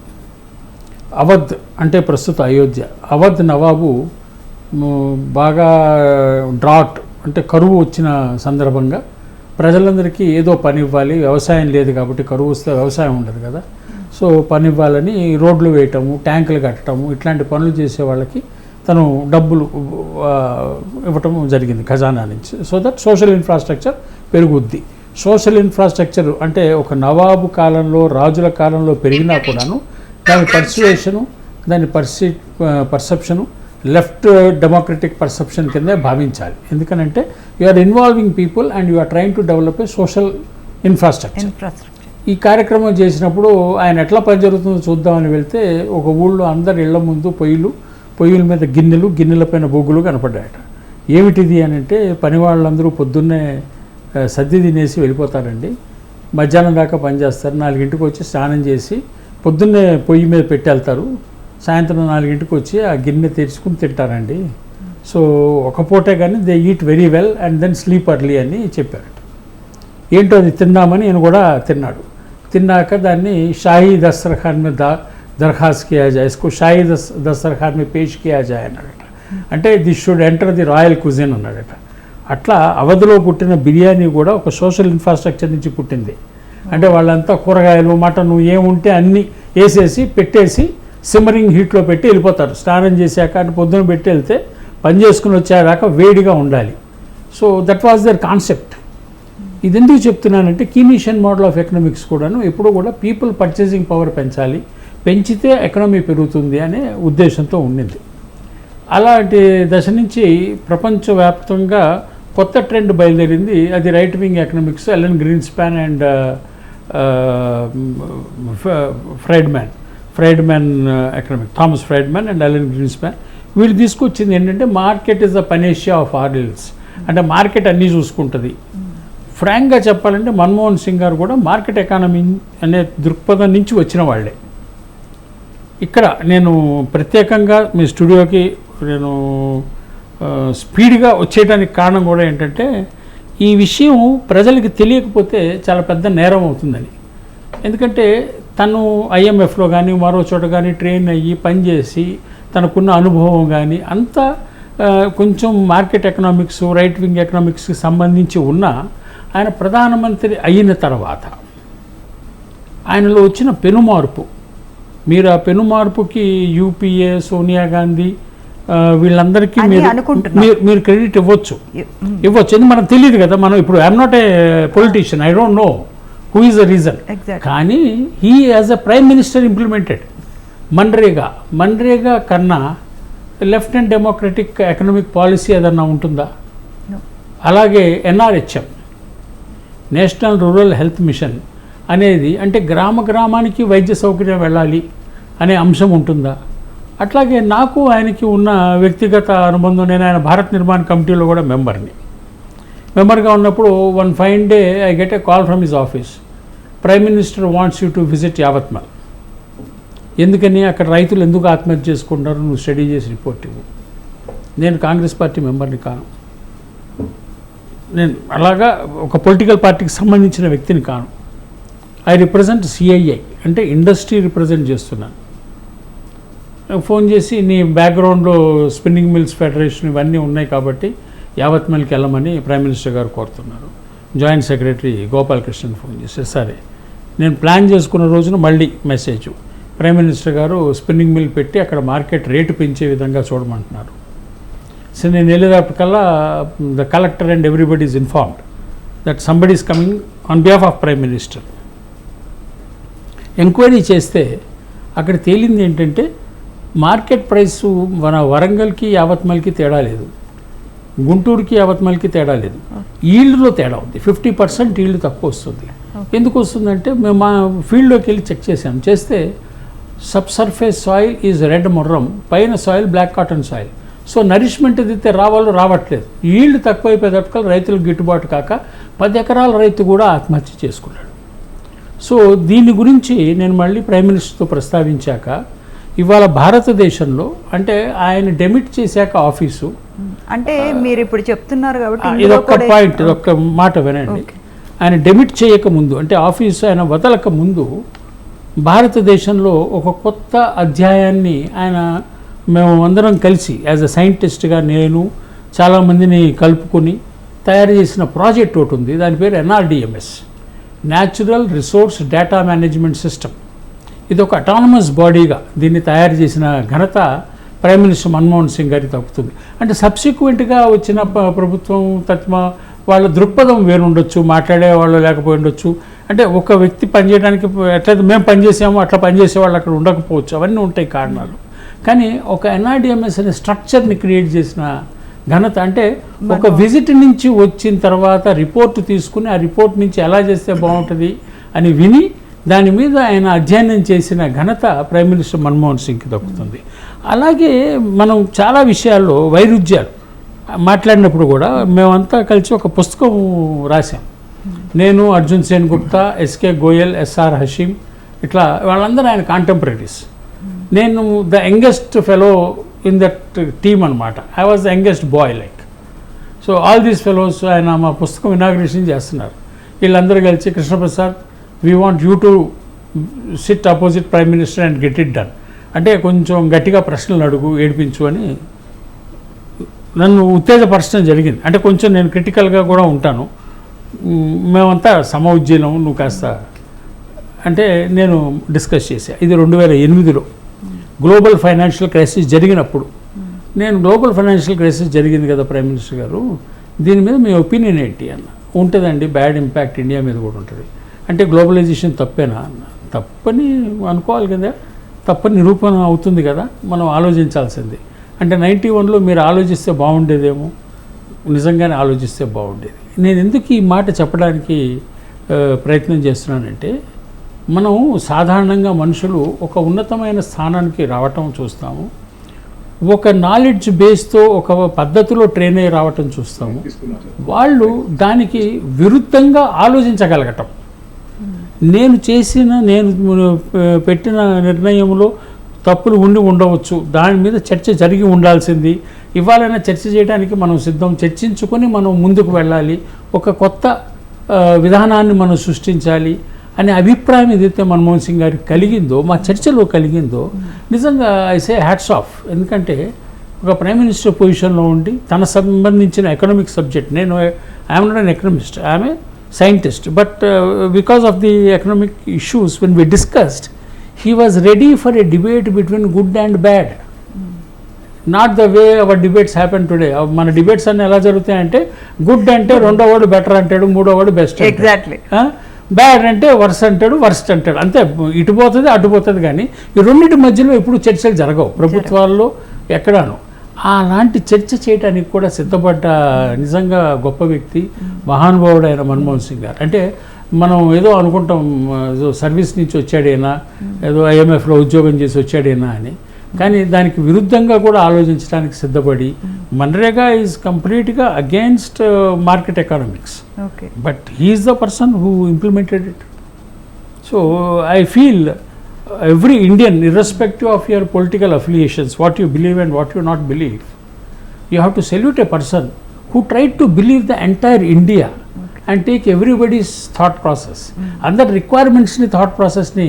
S4: అవధ్ అంటే ప్రస్తుత అయోధ్య, అవధ్ నవాబు బాగా డ్రాట్ అంటే కరువు వచ్చిన సందర్భంగా ప్రజలందరికీ ఏదో పని ఇవ్వాలి, వ్యవసాయం లేదు కాబట్టి కరువు వస్తే వ్యవసాయం ఉండదు కదా, సో పని ఇవ్వాలని రోడ్లు వేయటము, ట్యాంకులు కట్టడము, ఇట్లాంటి పనులు చేసే వాళ్ళకి తను డబ్బులు ఇవ్వటం జరిగింది ఖజానా నుంచి. సో దట్ సోషల్ ఇన్ఫ్రాస్ట్రక్చర్ పెరుగుద్ది. సోషల్ ఇన్ఫ్రాస్ట్రక్చర్ అంటే ఒక నవాబు కాలంలో, రాజుల కాలంలో పెరిగినా కూడాను దాని పర్సువేషను, దాని పర్సెప్షను లెఫ్ట్ డెమోక్రటిక్ పర్సెప్షన్ కిందే భావించాలి. ఎందుకనంటే you are involving people and you are trying to develop a social infrastructure. ఈ కార్యక్రమం చేసినప్పుడు ఆయన ఎట్లా పని జరుగుతుందో చూద్దామని వెళ్తే ఒక ఊళ్ళో అందరి ఇళ్ల ముందు పొయ్యిల మీద గిన్నెల పైన బొగ్గులు కనపడ్డాయట. ఏమిటిది అని అంటే, పని వాళ్ళందరూ పొద్దున్నే సద్ది తినేసి వెళ్ళిపోతారండి, మధ్యాహ్నం దాకా పనిచేస్తారు, 4 వచ్చి స్నానం చేసి పొద్దున్నే పొయ్యి మీద పెట్టి వెళ్తారు, సాయంత్రం 4 వచ్చి ఆ గిన్నె తెరుచుకుని తింటారండి. సో ఒక పూటే కానీ they eat very well and then sleep early అని చెప్పారట. ఏంటో అది తిందామని నేను కూడా తిన్నాడు. తిన్నాక దాన్ని షాహీ దస్తర్ఖాన్ మీద దరఖాస్తు కియా జాయ్, ఇస్కో షాహీ దస్తర్ఖాన్ మీద పేష్ కియా జాయ్ అన్నాడట. అంటే this should enter the royal cuisine అన్నాడట. అట్లా అవధిలో పుట్టిన బిర్యానీ కూడా ఒక సోషల్ ఇన్ఫ్రాస్ట్రక్చర్ నుంచి పుట్టింది. అంటే వాళ్ళంతా కూరగాయలు, మటను ఏముంటే అన్నీ వేసేసి పెట్టేసి సిమ్మరింగ్ హీట్లో పెట్టి వెళ్ళిపోతారు. స్నానం చేశాక అంటే పొద్దున పెట్టి వెళ్తే పని చేసుకుని వచ్చేదాకా వేడిగా ఉండాలి. So that was their concept. ఇది ఎందుకు చెప్తున్నానంటే, కీనీషియన్ మోడల్ ఆఫ్ ఎకనామిక్స్ కూడాను ఎప్పుడూ కూడా పీపుల్ పర్చేసింగ్ పవర్ పెంచాలి, పెంచితే ఎకనామీ పెరుగుతుంది అనే ఉద్దేశంతో ఉండింది. అలాంటి దశ నుంచి ప్రపంచవ్యాప్తంగా కొత్త ట్రెండ్ బయలుదేరింది. అది right wing economics. Alan Greenspan and Friedman economic, Thomas Friedman and Alan Greenspan వీళ్ళు తీసుకొచ్చింది ఏంటంటే, market is the panacea of all ills. అంటే మార్కెట్ అన్నీ చూసుకుంటుంది. ఫ్రాంక్గా చెప్పాలంటే మన్మోహన్ సింగ్ గారు కూడా మార్కెట్ ఎకానమీ అనే దృక్పథం నుంచి వచ్చిన వాళ్ళే. ఇక్కడ నేను ప్రత్యేకంగా మీ స్టూడియోకి నేను స్పీడ్గా వచ్చేయడానికి కారణం కూడా ఏంటంటే, ఈ విషయం ప్రజలకి తెలియకపోతే చాలా పెద్ద నేరం అవుతుందని. ఎందుకంటే తను IMFలో కానీ మరో చోట కానీ ట్రైన్ అయ్యి పనిచేసి తనకున్న అనుభవం కానీ అంతా కొంచెం మార్కెట్ ఎకనామిక్స్, రైట్ వింగ్ ఎకనామిక్స్కి సంబంధించి ఉన్న ఆయన ప్రధానమంత్రి అయిన తర్వాత ఆయనలో వచ్చిన పెనుమార్పు, మీరు ఆ పెనుమార్పుకి UPA, సోనియా గాంధీ వీళ్ళందరికీ మీరు క్రెడిట్ ఇవ్వచ్చు. ఎందుకు మనకు తెలియదు కదా. మనం ఇప్పుడు I'm not a politician, I don't know who is the reason. కానీ he as a prime minister implemented MNREGA కన్నా left and democratic economic policy ఏదన్నా ఉంటుందా? అలాగే NRHM, national rural health mission అనేది, అంటే గ్రామానికి వైద్య సౌకర్యం వెళ్ళాలి అనే అంశం ఉంటుందా? అట్లాగే నాకు ఆయనకి ఉన్న వ్యక్తిగత అనుబంధం, నేను ఆయన భారత్ నిర్మాణ్ కమిటీలో కూడా మెంబర్గా ఉన్నప్పుడు one fine day I get a call from his office, prime minister wants you to visit Yavatmal. ఎందుకని అక్కడ రైతులు ఎందుకు ఆత్మహత్య చేసుకుంటారు, నువ్వు స్టడీ చేసి రిపోర్ట్ ఇవ్వు. నేను కాంగ్రెస్ పార్టీ మెంబర్ని కాను, నేను అలాగా ఒక పొలిటికల్ పార్టీకి సంబంధించిన వ్యక్తిని కాను. ఐ రిప్రజెంట్ CII, అంటే ఇండస్ట్రీ రిప్రజెంట్ చేస్తున్నాను. ఫోన్ చేసి నీ బ్యాక్గ్రౌండ్లో స్పిన్నింగ్ మిల్స్ ఫెడరేషన్ ఇవన్నీ ఉన్నాయి కాబట్టి యావత్మల్కి వెళ్ళమని ప్రైమ్ మినిస్టర్ గారు కోరుతున్నారు. జాయింట్ సెక్రటరీ గోపాలకృష్ణన్ ఫోన్ చేసి, సరే నేను ప్లాన్ చేసుకున్న రోజున మళ్ళీ మెసేజ్, ప్రైమ్ మినిస్టర్ గారు స్పిన్నింగ్ మిల్ పెట్టి అక్కడ మార్కెట్ రేటు పెంచే విధంగా చూడమంటున్నారు. సో నేను వెళ్ళేటప్పటికల్లా the collector and everybody is informed that somebody is coming on behalf of prime minister. Enquiry చేస్తే అక్కడ తేలింది ఏంటంటే, మార్కెట్ ప్రైసు మన వరంగల్కి యావత్మల్కి తేడా లేదు. గుంటూరుకి అవతమల్కి తేడా లేదు. ఈల్డ్లో తేడా ఉంది, 50% ఈల్డ్ తక్కువ వస్తుంది. ఎందుకు వస్తుందంటే మేము మా ఫీల్డ్లోకి వెళ్ళి చెక్ చేస్తే sub surface soil is red murram, పైన soil black cotton soil. So nourishment ఎదితే రావట్లేదు. ఈల్డ్ తక్కువైపోయేటట్టుగా రైతులకు గిట్టుబాటు కాక 10 ఎకరాల రైతు కూడా ఆత్మహత్య చేసుకున్నాడు. సో దీని గురించి నేను మళ్ళీ ప్రైమ్ మినిస్టర్తో ప్రస్తావించాక ఇవాళ భారతదేశంలో అంటే ఆయన డెమిట్ చేశాక ఆఫీసు
S1: అంటే మీరు ఇప్పుడు చెప్తున్నారు కాబట్టి
S4: ఇదొక్క పాయింట్, ఇదొక్క మాట వినండి. ఆయన డెమిట్ చేయక ముందు అంటే ఆఫీసు ఆయన వదలక ముందు భారతదేశంలో ఒక కొత్త అధ్యాయాన్ని మేము అందరం కలిసి యాజ్ అ సైంటిస్ట్గా నేను చాలామందిని కలుపుకొని తయారు చేసిన ప్రాజెక్ట్ ఒకటి ఉంది. దాని పేరు NRDMS, natural resource data management system. ఇది ఒక అటానమస్ బాడీగా దీన్ని తయారు చేసిన ఘనత ప్రైమ్ మినిస్టర్ మన్మోహన్ సింగ్ గారికి తప్పుతుంది. అంటే సబ్సిక్వెంట్గా వచ్చిన ప్రభుత్వం వాళ్ళ దృక్పథం వేరుండొచ్చు, మాట్లాడే వాళ్ళు లేకపోయి ఉండొచ్చు. అంటే ఒక వ్యక్తి పనిచేయడానికి ఎట్లయితే మేము పనిచేసామో అట్లా పనిచేసే వాళ్ళు అక్కడ ఉండకపోవచ్చు, అవన్నీ ఉంటాయి కారణాలు. కానీ ఒక NRDMS అనే స్ట్రక్చర్ని క్రియేట్ చేసిన ఘనత అంటే ఒక విజిట్ నుంచి వచ్చిన తర్వాత రిపోర్ట్ తీసుకుని ఆ రిపోర్ట్ నుంచి ఎలా చేస్తే బాగుంటుంది అని విని దాని మీద ఆయన అధ్యయనం చేసిన ఘనత ప్రైమ్ మినిస్టర్ మన్మోహన్ సింగ్కి దక్కుతుంది. అలాగే మనం చాలా విషయాల్లో వైరుధ్యాలు మాట్లాడినప్పుడు కూడా మేమంతా కలిసి ఒక పుస్తకం రాశాం. నేను, అర్జున్ సేన్ గుప్తా, SK గోయల్, SR హషీం, ఇట్లా వాళ్ళందరూ ఆయన కాంటెంపరీస్. నేను the youngest fellow in that team అనమాట. I was the youngest boy like. So all these fellows ఆయన మా పుస్తకం ఇనాగ్రేషన్ చేస్తున్నారు. వీళ్ళందరూ కలిసి Krishnaprasad, we want you to sit opposite prime minister and get it done అంటే కొంచెం గట్టిగా ప్రశ్నలు అడుగు, ఏడిపించు అని నన్ను ఉత్తేజపరచడం జరిగింది. అంటే కొంచెం నేను క్రిటికల్గా కూడా ఉంటాను. మేమంతా సమఉజ్జీలం, నువ్వు కాస్త అంటే నేను డిస్కస్ చేశా. ఇది 2008లో గ్లోబల్ ఫైనాన్షియల్ క్రైసిస్ జరిగినప్పుడు. నేను గ్లోబల్ ఫైనాన్షియల్ క్రైసిస్ జరిగింది కదా ప్రైమ్ మినిస్టర్ గారు, దీని మీద మీ ఒపీనియన్ ఏంటి అన్న. ఉంటుందండి, బ్యాడ్ ఇంపాక్ట్ ఇండియా మీద కూడా ఉంటుంది. అంటే గ్లోబలైజేషన్ తప్పేనా అన్న. తప్పని అనుకోవాలి కదా, తప్పని నిరూపణ అవుతుంది కదా, మనం ఆలోచించాల్సింది. అంటే 91లో మీరు ఆలోచిస్తే బాగుండేదేమో, నిజంగానే ఆలోచిస్తే బాగుండేది. నేను ఎందుకు ఈ మాట చెప్పడానికి ప్రయత్నం చేస్తున్నానంటే మనం సాధారణంగా మనుషులు ఒక ఉన్నతమైన స్థానానికి రావటం చూస్తాము, ఒక నాలెడ్జ్ బేస్తో ఒక పద్ధతిలో ట్రైన్ అయ్యి రావటం చూస్తాము. వాళ్ళు దానికి విరుద్ధంగా ఆలోచించగలగటం. నేను పెట్టిన నిర్ణయంలో తప్పులు ఉండవచ్చు, దాని మీద చర్చ జరిగి ఉండాల్సింది. ఇవాళైనా చర్చ చేయడానికి మనం సిద్ధం, చర్చించుకొని మనం ముందుకు వెళ్ళాలి, ఒక కొత్త విధానాన్ని మనం సృష్టించాలి అనే అభిప్రాయం ఏదైతే మన్మోహన్ సింగ్ గారికి కలిగిందో, మా చర్చలో కలిగిందో, నిజంగా ఐ సే హ్యాట్స్ ఆఫ్. ఎందుకంటే ఒక ప్రైమ్ మినిస్టర్ పొజిషన్లో ఉండి తన సంబంధించిన ఎకనామిక్ సబ్జెక్ట్, నేను I'm not an economist, I'm a scientist, but because of the economic issues when we discussed, he was ready for a debate between good and bad, not the way our debates happen today. మన debates అన్నీ ఎలా జరుగుతాయంటే good అంటే రెండో వాడు better అంటాడు, మూడో వాడు best,
S1: exactly.
S4: Bad అంటే వర్స్ అంటాడు, వర్స్ట్ అంటాడు, అంతే. ఇటు పోతుంది అటు పోతుంది, కానీ ఈ రెండింటి మధ్యలో ఎప్పుడు చర్చలు జరగవు ప్రభుత్వాల్లో ఎక్కడాను. అలాంటి చర్చ చేయడానికి కూడా సిద్ధపడ్డ నిజంగా గొప్ప వ్యక్తి, మహానుభావుడైన మన్మోహన్ సింగ్ గారు. అంటే మనం ఏదో అనుకుంటాం, ఏదో సర్వీస్ నుంచి వచ్చాడేనా, ఏదో IMFలో ఉద్యోగం చేసి వచ్చాడేనా అని, కానీ దానికి విరుద్ధంగా కూడా ఆలోచించడానికి సిద్ధపడి, మన్రేగా ఈజ్ కంప్లీట్గా against market economics, but he's the person who implemented it. So I feel every Indian, irrespective of your political affiliations, what you believe and what you not believe, you have to salute a person who tried to believe the entire India and take everybody's thought process. అందరి రిక్వైర్మెంట్స్ని, thought ప్రాసెస్ని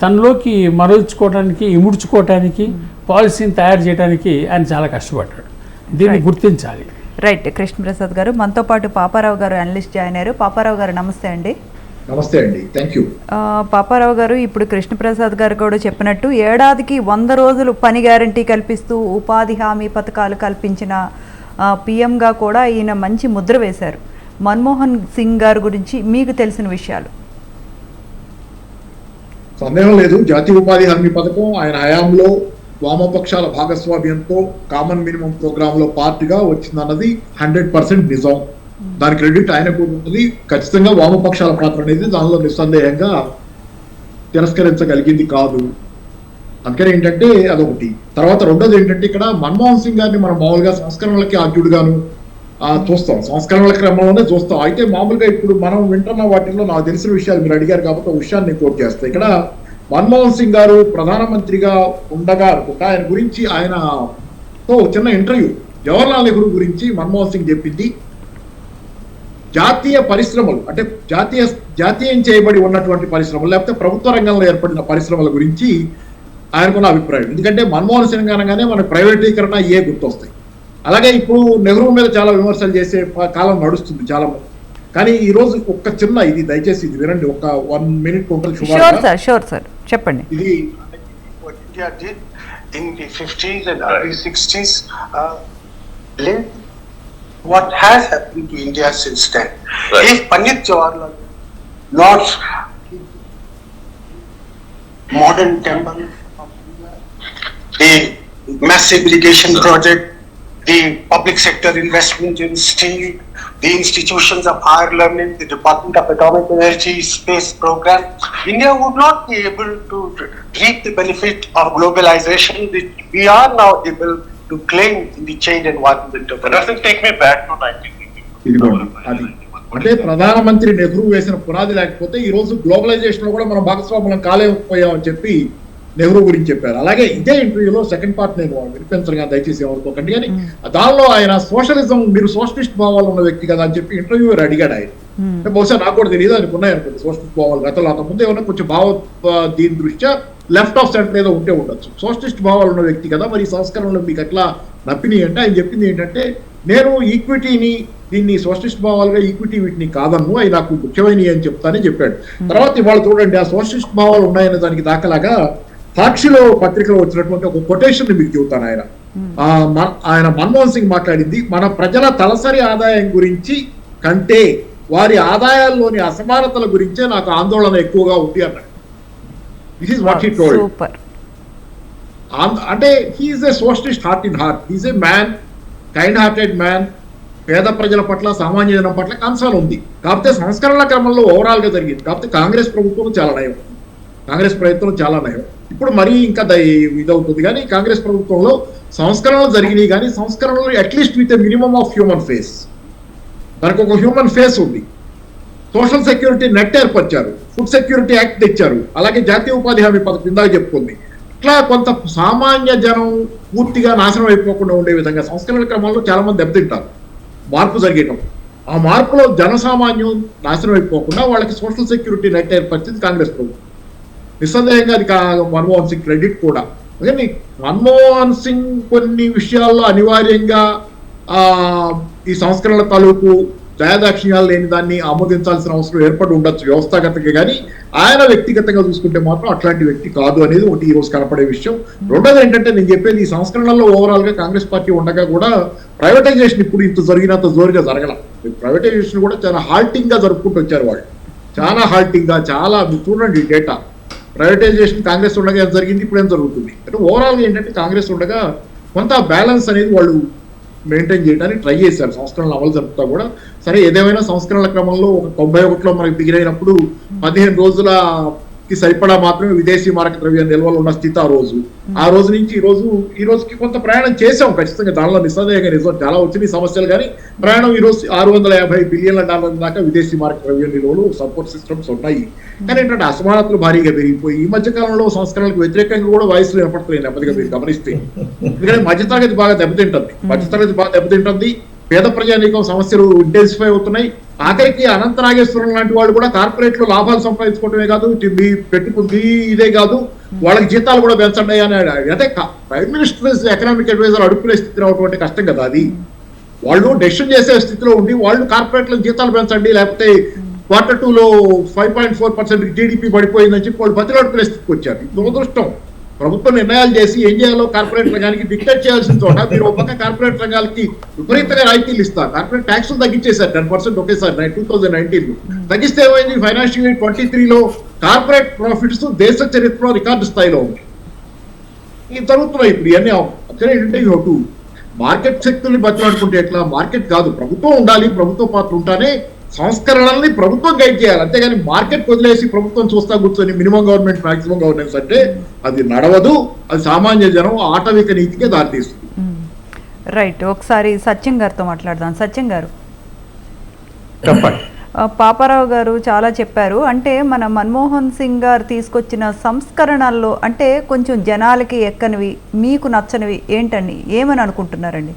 S4: తనలోకి మరల్చుకోవడానికి, ఇముడ్చుకోవడానికి, పాలసీని తయారు చేయడానికి ఆయన చాలా కష్టపడ్డాడు. దీన్ని గుర్తించాలి.
S1: రైట్. కృష్ణప్రసాద్ గారు మనతో పాటు పాపారావు గారు అనలిస్ట్ జాయిన్ అయ్యారు. పాపారావు గారు నమస్తే అండి.
S5: నమస్తే అండి, థ్యాంక్ యూ.
S1: పాపారావు గారు, ఇప్పుడు కృష్ణప్రసాద్ గారు కూడా చెప్పినట్టు ఏడాదికి 100 రోజులు పని గ్యారంటీ కల్పిస్తూ ఉపాధి హామీ పథకాలు కల్పించిన పిఎంగా కూడా ఈయన మంచి ముద్ర వేశారు. మన్మోహన్ సింగ్ గారి గురించి మీకు తెలిసిన విషయాలు?
S5: సందేహం లేదు, జాతీయ ఉపాధి హామీ పథకం ఆయన హయాంలో వామపక్షాల భాగస్వామ్యంతో కామన్ మినిమం ప్రోగ్రామ్ లో పార్టీగా వచ్చిందన్నది 100% నిజం. దాని క్రెడిట్ ఆయనకు ఉంటుంది. ఖచ్చితంగా వామపక్షాల పాత్ర అనేది దానిలో నిస్సందేహంగా తిరస్కరించగలిగింది కాదు. అందుకని ఏంటంటే అదొకటి. తర్వాత రెండోది ఏంటంటే ఇక్కడ మన్మోహన్ సింగ్ గారిని మనం మామూలుగా సంస్కరణలకి ఆద్యుడుగాను చూస్తాం, సంస్కరణల క్రమంలోనే చూస్తాం. అయితే మామూలుగా ఇప్పుడు మనం వింటున్న వాటిల్లో నాకు తెలిసిన విషయాలు మీరు అడిగారు కాబట్టి ఒక విషయాన్ని కోట్ చేస్తాను. ఇక్కడ మన్మోహన్ సింగ్ గారు ప్రధానమంత్రిగా ఉండగా ఆయన గురించి ఆయనతో చిన్న ఇంటర్వ్యూ జవహర్లాల్ నెహ్రూ గురించి మన్మోహన్ సింగ్ చెప్పింది జాతీయ పరిశ్రమలు అంటే జాతీయం చేయబడి ఉన్నటువంటి పరిశ్రమలు లేకపోతే ప్రభుత్వ రంగంలో ఏర్పడిన పరిశ్రమల గురించి ఆయనకున్న అభిప్రాయం. ఎందుకంటే మన్మోహన్ సింగ్ అనగానే మనకు ప్రైవేటీకరణ గుర్తొస్తాయి. అలాగే ఇప్పుడు నెహ్రూ మీద చాలా విమర్శలు చేసే కాలం నడుస్తుంది చాలా మంది. కానీ ఈ రోజు ఒక్క చిన్న ఇది దయచేసి ఇది వినండి, ఒక 1 minute ఉంటుంది.
S1: షూర్ సార్ చెప్పండి.
S5: ఇది
S6: India did in the 50s and early 60s. What has happened to India since then? Right. If Pandit Jawaharlal not modern temple of India, the massive irrigation project, the public sector investment in steel, the institutions of higher learning, the Department of Atomic Energy space program, India would not be able to reap the benefit of globalization which we are now able to claim in the change environment of. Doesn't take me back to 1950.
S5: అంటే ప్రధానమంత్రి నెహ్రూ వేసిన పునాది లేకపోతే ఈ రోజు globalisation లో కూడా మనం భాగస్వాములం కాలేకపోయామని చెప్పి నెహ్రూ గురించి చెప్పారు. అలాగే ఇదే ఇంటర్వ్యూలో సెకండ్ పార్ట్ నేను వినిపించగా దయచేసి ఏమనుకోకండి, కానీ దానిలో ఆయన సోషలిజం మీరు సోషలిస్ట్ భావాలు ఉన్న వ్యక్తి కదా అని చెప్పి ఇంటర్వ్యూర్ అడిగాడు ఆయన. అంటే బహుశా నాకు కూడా తెలియదు ఆయనకు ఉన్నాయనుకోండి సోషలిస్ట్ భావాలు గతంలో, అంతకుముందు ఏమన్నా కొంచెం దీని దృష్ట్యా లెఫ్ట్ ఆఫ్ సెంటర్ ఏదో ఉంటే ఉండొచ్చు. సోషలిస్ట్ భావాలు ఉన్న వ్యక్తి కదా మరి సంస్కరణలు మీకు ఎట్లా నప్పినాయి అంటే ఆయన చెప్పింది ఏంటంటే నేను ఈక్విటీని దీన్ని సోషలిస్ట్ భావాలుగా ఈక్విటీ వీటిని కాదన్ను, అవి నాకు ముఖ్యమైనవి అని చెప్తానని చెప్పాడు. తర్వాత ఇవాళ చూడండి ఆ సోషలిస్ట్ భావాలు ఉన్నాయనే దానికి దాఖలాగా సాక్షిలో పత్రికలో వచ్చినటువంటి ఒక కొటేషన్ మీకు చెబుతాను. ఆయన మన్మోహన్ సింగ్ మాట్లాడింది మన ప్రజల తలసరి ఆదాయం గురించి కంటే వారి ఆదాయాల్లోని అసమానతల గురించే నాకు ఆందోళన ఎక్కువగా ఉంది అన్నాడు. This is what he told. అంటే he's a socialist heart in heart, he's a man, kind hearted man. పేద ప్రజల పట్ల సామాన్య జనం పట్ల కన్సర్న్ ఉంది. కాకపోతే సంస్కరణల క్రమంలో ఓవరాల్ గా జరిగింది. కాకపోతే కాంగ్రెస్ ప్రభుత్వం చాలా నయం, కాంగ్రెస్ ప్రయత్నం చాలా నయం. ఇప్పుడు మరీ ఇంకా ఇదవుతుంది. కానీ కాంగ్రెస్ ప్రభుత్వంలో సంస్కరణలు జరిగినాయి, కానీ సంస్కరణలు at least with minimum of human face. దానికి ఒక హ్యూమన్ ఫేస్ ఉంది. సోషల్ సెక్యూరిటీ నెట్ ఏర్పరిచారు, ఫుడ్ సెక్యూరిటీ యాక్ట్ తెచ్చారు, అలాగే జాతీయ ఉపాధి హామీ పథకం ఇందాక చెప్పుకుంది. ఇట్లా కొంత సామాన్య జనం పూర్తిగా నాశనం అయిపోకుండా ఉండే విధంగా సంస్కరణల క్రమంలో చాలా మంది దెబ్బతింటారు మార్పు జరిగేటప్పుడు. ఆ మార్పులో జనసామాన్యం నాశనం అయిపోకుండా వాళ్ళకి సోషల్ సెక్యూరిటీ నెట్ ఏర్పరిచింది కాంగ్రెస్ ప్రభుత్వం. నిస్సందేహంగా అది మన్మోహన్ సింగ్ క్రెడిట్ కూడా. కానీ మన్మోహన్ సింగ్ కొన్ని విషయాల్లో అనివార్యంగా ఈ సంస్కరణల తాలూకు దయాదాక్షిణ్యాలు లేని దాన్ని ఆమోదించాల్సిన అవసరం ఏర్పడి ఉండొచ్చు వ్యవస్థాగతంగా, కానీ ఆయన వ్యక్తిగతంగా చూసుకుంటే మాత్రం అట్లాంటి వ్యక్తి కాదు అనేది ఒకటి ఈ రోజు కనపడే విషయం. రెండోది ఏంటంటే నేను చెప్పేది ఈ సంస్కరణల్లో ఓవరాల్ గా కాంగ్రెస్ పార్టీ ఉండగా కూడా ప్రైవేటైజేషన్ ఇప్పుడు ఇంత జరిగినంత జోరుగా జరగల. ప్రైవేటైజేషన్ కూడా చాలా హాల్టింగ్ గా జరుపుకుంటూ వచ్చారు వాళ్ళు, చాలా హాల్టింగ్ గా. చాలా చూడండి డేటా, ప్రైవేటైజేషన్ కాంగ్రెస్ ఉండగా ఏం జరిగింది, ఇప్పుడు ఏం జరుగుతుంది అంటే ఓవరాల్గా ఏంటంటే కాంగ్రెస్ ఉండగా కొంత బ్యాలెన్స్ అనేది వాళ్ళు మెయింటైన్ చేయడానికి ట్రై చేశారు సంస్కరణలు అమలు జరుపుతా కూడా. సరే ఏదేమైనా సంస్కరణల క్రమంలో ఒక 91లో మనకి బిగినైనప్పుడు 15 రోజులకి సరిపడా మాత్రమే విదేశీ మారక ద్రవ్య నిల్వలు ఉన్న స్థితి ఆ రోజు నుంచి ఈ రోజుకి కొంత ప్రయాణం చేసాం ఖచ్చితంగా. దానిలో నిస్సందేహంగా నిజం చాలా వచ్చినాయి సమస్యలు, కానీ ప్రయాణం ఈ రోజు $650 బిలియన్ల దాకా విదేశీ మారక ద్రవ్య నిల్వలు సపోర్ట్ సిస్టమ్స్ ఉన్నాయి. కానీ ఏంటంటే అసమానతలు భారీగా పెరిగిపోయి ఈ మధ్య కాలంలో సంస్కరణలకు వ్యతిరేకంగా కూడా వాయిస్లు వినపడుతున్నాయి నెమ్మదిగా మీరు గమనిస్తే. ఎందుకంటే మధ్యతరగతి బాగా దెబ్బతింటుంది, పేద ప్రజానీకం సమస్యలు ఇంటెన్సిఫై అవుతున్నాయి. ఆఖరికి అనంత నాగేశ్వరం లాంటి వాళ్ళు కూడా కార్పొరేట్ లో లాభాలు సంపాదించుకోవటమే కాదు, పెట్టుకుంది ఇదే కాదు, వాళ్ళకి జీతాలు కూడా పెంచండి అని. అంటే ప్రైమ్ మినిస్టర్ ఎకనామిక్ అడ్వైజర్ అడుక్కునే స్థితి రావటం కష్టం కదా. అది వాళ్ళు డెసిషన్ చేసే స్థితిలో ఉండి వాళ్ళు కార్పొరేట్లకు జీతాలు పెంచండి, లేకపోతే Q2లో 5.4% జీడిపి పడిపోయిందని చెప్పి వాళ్ళు బతిలాడుకునే స్థితికి వచ్చారు. దురదృష్టం. ప్రభుత్వం నిర్ణయాలు చేసి ఏం చేయాలో కార్పొరేట్ రంగానికి డిక్టేట్ చేయాల్సిన చోట మీరు ఒక పక్క కార్పొరేట్ రంగాలకి విపరీతంగా రాయితీలు ఇస్తారు. కార్పొరేట్ ట్యాక్సులు తగ్గించేశారు 10% ఒకేసారి 2019లో. తగ్గిస్తే ఏమైంది, ఫైనాన్షియల్ ఇయర్ 23లో కార్పొరేట్ ప్రాఫిట్స్ దేశ చరిత్రలో రికార్డు స్థాయిలో ఉంది. ఇవి జరుగుతున్నాయి ఇప్పుడు ఇవన్నీ. అక్కడ ఏంటంటే ఇటు మార్కెట్ శక్తుల్ని బతిలాడుకుంటే ఎట్లా, మార్కెట్ కాదు, ప్రభుత్వం ఉండాలి, ప్రభుత్వ పాత్ర ఉంటేనే సంస్కరణల్ని ప్రభుత్వం గైడ్ చేయాలి. అంతేగాని మార్కెట్ వదిలేసి ప్రభుత్వం చూస్తా కూర్చొని మినిమం గవర్నమెంట్ మాక్సిమం గవర్నెన్స్ అంటే అది నడవదు. అది సామాన్య జనం ఆటవిక నీతికే దారితీస్తుంది.
S1: రైట్, ఒకసారి సత్యం గారితో మాట్లాడదాం. సత్యం గారు,
S2: చెప్పండి.
S1: పాపారావు గారు చాలా చెప్పారు. అంటే మన మన్మోహన్ సింగ్ గారు తీసుకొచ్చిన సంస్కరణల్లో అంటే కొంచెం జనాలకి ఎక్కనివి, మీకు నచ్చనివి ఏంటండి, ఏమని అనుకుంటున్నారండి?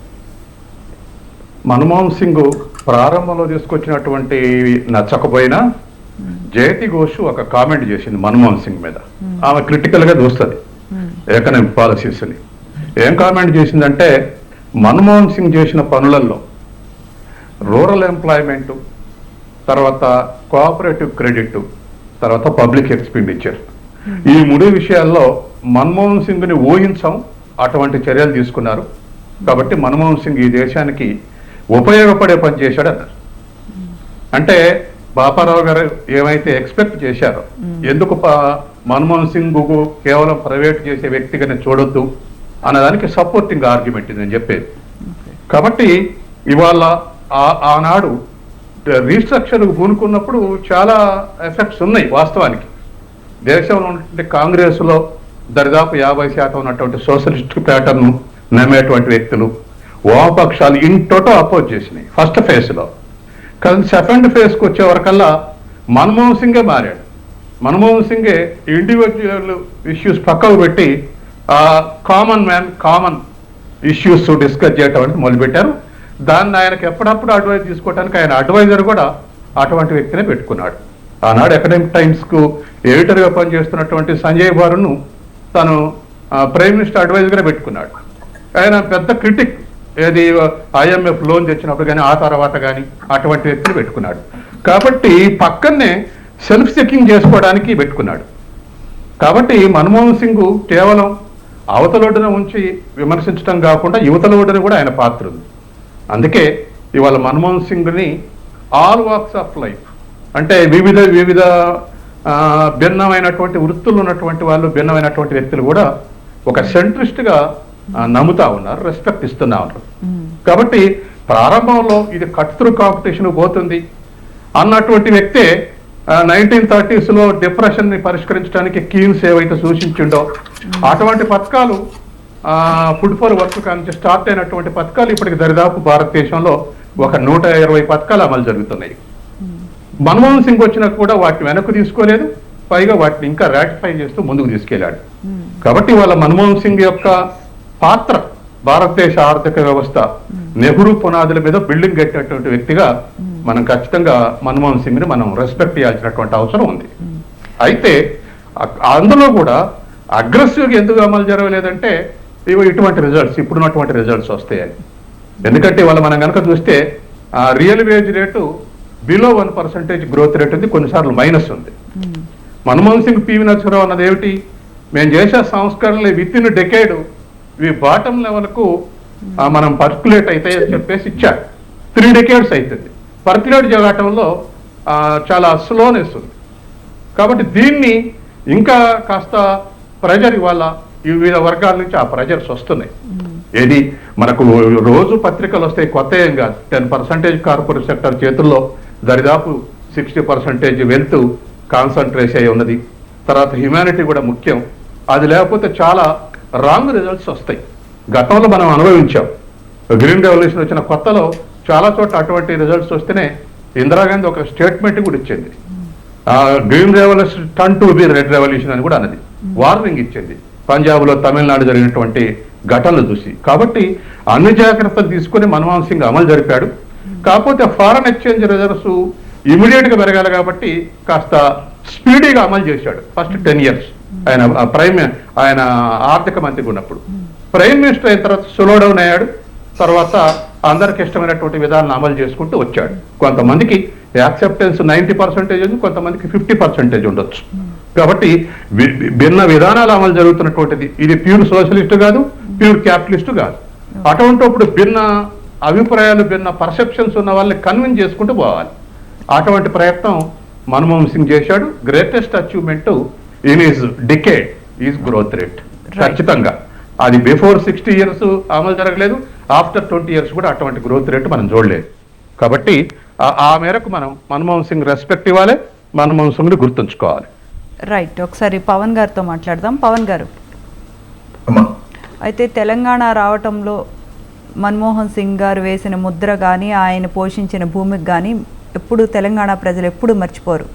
S2: మన్మోహన్ సింగ్ ప్రారంభంలో తీసుకొచ్చినటువంటి నచ్చకపోయినా జయతి ఘోష్ ఒక కామెంట్ చేసింది మన్మోహన్ సింగ్ మీద. ఆమె క్రిటికల్ గా చూస్తుంది ఎకనామిక్ పాలసీస్ ని. ఏం కామెంట్ చేసిందంటే మన్మోహన్ సింగ్ చేసిన పనులలో రూరల్ ఎంప్లాయ్మెంట్, తర్వాత కోఆపరేటివ్ క్రెడిట్, తర్వాత పబ్లిక్ ఎక్స్పెండిచర్, ఈ 3 విషయాల్లో మన్మోహన్ సింగ్ ని ఊహించం అటువంటి చర్యలు తీసుకున్నారు. కాబట్టి మన్మోహన్ సింగ్ ఈ దేశానికి ఉపయోగపడే పని చేశాడు అన్నారు. అంటే బాపారావు గారు ఏమైతే ఎక్స్పెక్ట్ చేశారో, ఎందుకు మన్మోహన్ సింగ్ కేవలం ప్రైవేట్ చేసే వ్యక్తిగానే చూడొద్దు అన్నదానికి సపోర్టింగ్ ఆర్గ్యుమెంట్ ఇది నేను చెప్పేది. కాబట్టి ఇవాళ ఆనాడు రీస్ట్రక్చర్ పూనుకున్నప్పుడు చాలా ఎఫెక్ట్స్ ఉన్నాయి. వాస్తవానికి దేశంలో ఉన్నటువంటి కాంగ్రెస్ లో దరిదాపు 50% ఉన్నటువంటి సోషలిస్ట్ ప్యాటర్న్ నమ్మేటువంటి వ్యక్తులు, వామపక్షాలు ఇన్ టోటో అపోజ్ చేసినాయి ఫస్ట్ ఫేజ్ లో. కానీ సెకండ్ ఫేజ్కి వచ్చే వరకల్లా మన్మోహన్ సింగే మారాడు. మన్మోహన్ సింగే ఇండివిజువల్ ఇష్యూస్ పక్కకు పెట్టి common man, common issues discuss చేయటం అనేది మొదలుపెట్టారు. దాన్ని ఆయనకి ఎప్పుడప్పుడు అడ్వైజ్ తీసుకోవడానికి ఆయన అడ్వైజర్ కూడా అటువంటి వ్యక్తినే పెట్టుకున్నాడు. ఆనాడు ఎకనామిక్ టైమ్స్ కు ఎడిటర్ గా పనిచేస్తున్నటువంటి సంజయ్ బారును తను ప్రైమ్ మినిస్టర్ అడ్వైజర్ గా పెట్టుకున్నాడు. ఆయన పెద్ద క్రిటిక్, ఏది IMF లోన్ తెచ్చినప్పుడు కానీ ఆ తర్వాత కానీ అటువంటి వ్యక్తిని పెట్టుకున్నాడు. కాబట్టి పక్కనే సెల్ఫ్ చెకింగ్ చేసుకోవడానికి పెట్టుకున్నాడు. కాబట్టి మన్మోహన్ సింగ్ కేవలం అవతలోడున ఉంచి విమర్శించడం కాకుండా యువతలోడున కూడా ఆయన పాత్ర ఉంది. అందుకే ఇవాళ మన్మోహన్ సింగ్ని ఆల్ వాక్స్ ఆఫ్ లైఫ్, అంటే వివిధ భిన్నమైనటువంటి వృత్తులు ఉన్నటువంటి వాళ్ళు, భిన్నమైనటువంటి వ్యక్తులు కూడా ఒక సెంట్రిస్ట్గా నమ్ముతా ఉన్నారు, రెస్పెక్ట్ ఇస్తున్నా ఉన్నారు. కాబట్టి ప్రారంభంలో ఇది కట్ త్రూ కాంపిటీషన్ పోతుంది అన్నటువంటి వ్యక్తే 1930s లో డిప్రెషన్ ని పరిష్కరించడానికి కీన్స్ ఏవైతే సూచించిండో అటువంటి పథకాలు, ఫుడ్ ఫర్ వర్క్ నుంచి స్టార్ట్ అయినటువంటి పథకాలు ఇప్పటికి దరిదాపు భారతదేశంలో ఒక 120 పథకాలు అమలు జరుగుతున్నాయి. మన్మోహన్ సింగ్ వచ్చినా కూడా వాటిని వెనక్కు తీసుకోలేదు, పైగా వాటిని ఇంకా రాటిఫై చేస్తూ ముందుకు తీసుకెళ్లాడు. కాబట్టి వాళ్ళ మన్మోహన్ సింగ్ యొక్క పాత్ర భారతదేశ ఆర్థిక వ్యవస్థ నెహ్రూ పునాదుల మీద బిల్డింగ్ కట్టినటువంటి వ్యక్తిగా మనం ఖచ్చితంగా మన్మోహన్ సింగ్ ని మనం రెస్పెక్ట్ చేయాల్సినటువంటి అవసరం ఉంది. అయితే అందులో కూడా అగ్రెసివ్గా ఎందుకు అమలు జరగలేదంటే ఇటువంటి రిజల్ట్స్, ఇప్పుడున్నటువంటి రిజల్ట్స్ వస్తాయని. ఎందుకంటే ఇవాళ మనం కనుక చూస్తే real veg rate below 1% growth rate ఉంది, కొన్నిసార్లు మైనస్ ఉంది. మన్మోహన్ సింగ్ పివి నరసింహరావు అన్నది ఏమిటి, మేము చేసే సంస్కరణలు విత్ ఇన్ డెకేడ్ ఇవి బాటమ్ లెవెల్కు మనం పర్క్యులేట్ అయితే అని చెప్పేసి ఇచ్చారు. 3 decades అవుతుంది. పర్క్యులేట్ జరగటంలో చాలా స్లోనెస్ ఉంది. కాబట్టి దీన్ని ఇంకా కాస్త ప్రెజర్ ఇవాళ వివిధ వర్గాల నుంచి ఆ ప్రెజర్స్ వస్తున్నాయి. ఏది మనకు రోజు పత్రికలు వస్తాయి, కొత్త ఏం కాదు. 10% కార్పొరేట్ సెక్టర్ చేతుల్లో దరిదాపు 60% వెల్త్ కాన్సన్ట్రేట్ అయి ఉన్నది. తర్వాత హ్యుమానిటీ కూడా ముఖ్యం. అది లేకపోతే చాలా రాంగ్ రిజల్ట్స్ వస్తాయి. గతంలో మనం అనుభవించాం. గ్రీన్ రెవల్యూషన్ వచ్చిన కొత్తలో చాలా చోట్ల అటువంటి రిజల్ట్స్ వస్తేనే ఇందిరాగాంధీ ఒక స్టేట్మెంట్ కూడా ఇచ్చింది. Green revolution turn to be red revolution అని కూడా అన్నది, వార్నింగ్ ఇచ్చింది పంజాబ్లో, తమిళనాడు జరిగినటువంటి ఘటనలు చూసి. కాబట్టి అన్ని జాగ్రత్తలు తీసుకుని మన్మోహన్ సింగ్ అమలు జరిపాడు. కాకపోతే ఫారెన్ ఎక్స్చేంజ్ రిజర్వ్స్ ఇమీడియట్ గా పెరగాలి కాబట్టి కాస్త స్పీడీగా అమలు చేశాడు ఫస్ట్ 10 years. ఆయన ఆర్థిక మంత్రి ఉన్నప్పుడు. ప్రైమ్ మినిస్టర్ అయిన తర్వాత స్లో డౌన్ అయ్యాడు. తర్వాత అందరికి ఇష్టమైనటువంటి విధానాలను అమలు చేసుకుంటూ వచ్చాడు. కొంతమందికి యాక్సెప్టెన్స్ 90% ఉంది, కొంతమందికి 50% ఉండొచ్చు. కాబట్టి భిన్న విధానాలు అమలు జరుగుతున్నటువంటిది. ఇది ప్యూర్ సోషలిస్ట్ కాదు, ప్యూర్ క్యాపిటలిస్ట్ కాదు. అటువంటిప్పుడు భిన్న అభిప్రాయాలు, భిన్న పర్సెప్షన్స్ ఉన్న వాళ్ళని కన్విన్స్ చేసుకుంటూ పోవాలి. అటువంటి ప్రయత్నం మన్మోహన్ సింగ్ చేశాడు. Greatest achievement in is decade is growth rate. ఖచ్చితంగా అది బిఫోర్ 60 years అమలు జరగలేదు, ఆఫ్టర్ 20 years కూడా అటువంటి గ్రోత్ రేట్ మనం చూడలేదు. కాబట్టి ఆ మేరకు మనం మన్మోహన్ సింగ్ రెస్పెక్ట్ ఇవ్వాలి, మన్మోహన్ సింగ్ని గుర్తుంచుకోవాలి.
S1: రైట్, ఒకసారి పవన్ గారితో మాట్లాడదాం. పవన్ గారు,
S3: అమ్మా,
S1: అయితే తెలంగాణ రావటంలో మన్మోహన్ సింగ్ గారు వేసిన ముద్ర కానీ ఆయన పోషించిన భూమికి కానీ ఎప్పుడు తెలంగాణ ప్రజలు ఎప్పుడు మర్చిపోరు.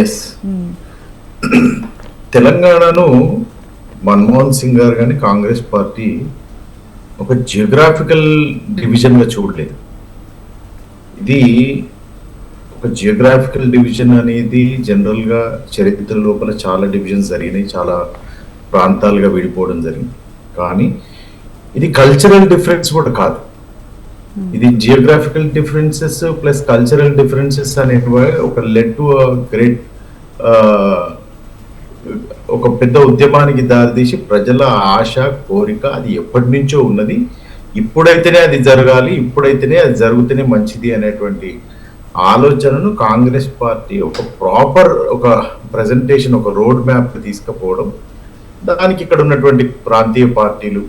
S3: ఎస్, తెలంగాణను మన్మోహన్ సింగ్ గారు కానీ కాంగ్రెస్ పార్టీ ఒక జియోగ్రాఫికల్ డివిజన్గా చూడలేదు. ఇది ఒక జియోగ్రాఫికల్ డివిజన్ అనేది జనరల్గా చరిత్ర లోపల చాలా డివిజన్స్ జరిగినాయి, చాలా ప్రాంతాలుగా విడిపోవడం జరిగింది. కానీ ఇది కల్చరల్ డిఫరెన్స్ కూడా కాదు, ఇది geographical differences plus cultural differences అనేవి ఒక లెడ్ టు గ్రేట్ ఒక పెద్ద ఉద్యమానికి దారితీసి ప్రజల ఆశ కోరిక అది ఎప్పటి నుంచో ఉన్నది. ఇప్పుడైతేనే అది జరగాలి, ఇప్పుడైతేనే అది జరుగుతూనే మంచిది అనేటువంటి ఆలోచనను కాంగ్రెస్ పార్టీ ఒక ప్రాపర్ ఒక ప్రజెంటేషన్, ఒక రోడ్ మ్యాప్ తీసుకుపోవడం, దానికి ఇక్కడ ఉన్నటువంటి ప్రాంతీయ పార్టీలు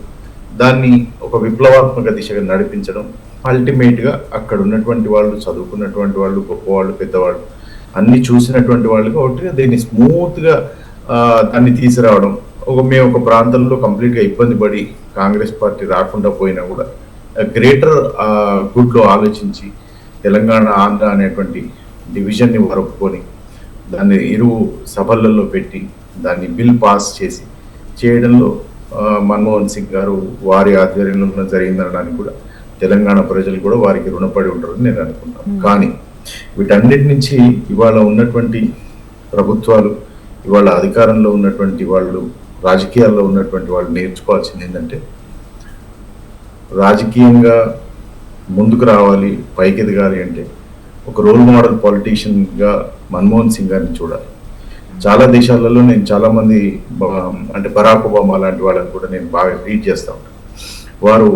S3: దాన్ని ఒక విప్లవాత్మక దిశగా నడిపించడం, అల్టిమేట్గా అక్కడ ఉన్నటువంటి వాళ్ళు, చదువుకున్నటువంటి వాళ్ళు, గొప్పవాళ్ళు, పెద్దవాళ్ళు అన్ని చూసినటువంటి వాళ్ళు కాబట్టి దీన్ని స్మూత్గా దాన్ని తీసుకురావడం. మేము ఒక ప్రాంతంలో కంప్లీట్గా ఇబ్బంది పడి కాంగ్రెస్ పార్టీ రాకుండా పోయినా కూడా గ్రేటర్ గుడ్లో ఆలోచించి తెలంగాణ ఆంధ్ర అనేటువంటి డివిజన్ని వరపుకొని దాన్ని ఇరు సభలలో పెట్టి దాన్ని బిల్ పాస్ చేసి చేయడంలో మన్మోహన్ సింగ్ గారు వారి ఆధ్వర్యంలో జరిగిందనడానికి కూడా తెలంగాణ ప్రజలు కూడా వారికి రుణపడి ఉంటారని నేను అనుకుంటాను. కానీ వీటన్నిటి నుంచి ఇవాళ ఉన్నటువంటి ప్రభుత్వాలు, ఇవాళ అధికారంలో ఉన్నటువంటి వాళ్ళు, రాజకీయాల్లో ఉన్నటువంటి వాళ్ళు నేర్చుకోవాల్సింది ఏంటంటే రాజకీయంగా ముందుకు రావాలి, పైకి ఎదగాలి అంటే ఒక రోల్ మోడల్ పొలిటీషియన్గా మన్మోహన్ సింగ్ గారిని చూడాలి. చాలా దేశాలలో నేను చాలామంది అంటే బరాక్ ఒబామా లాంటి వాళ్ళని కూడా నేను బాగా రీడ్ చేస్తూ ఉంటాను. వారు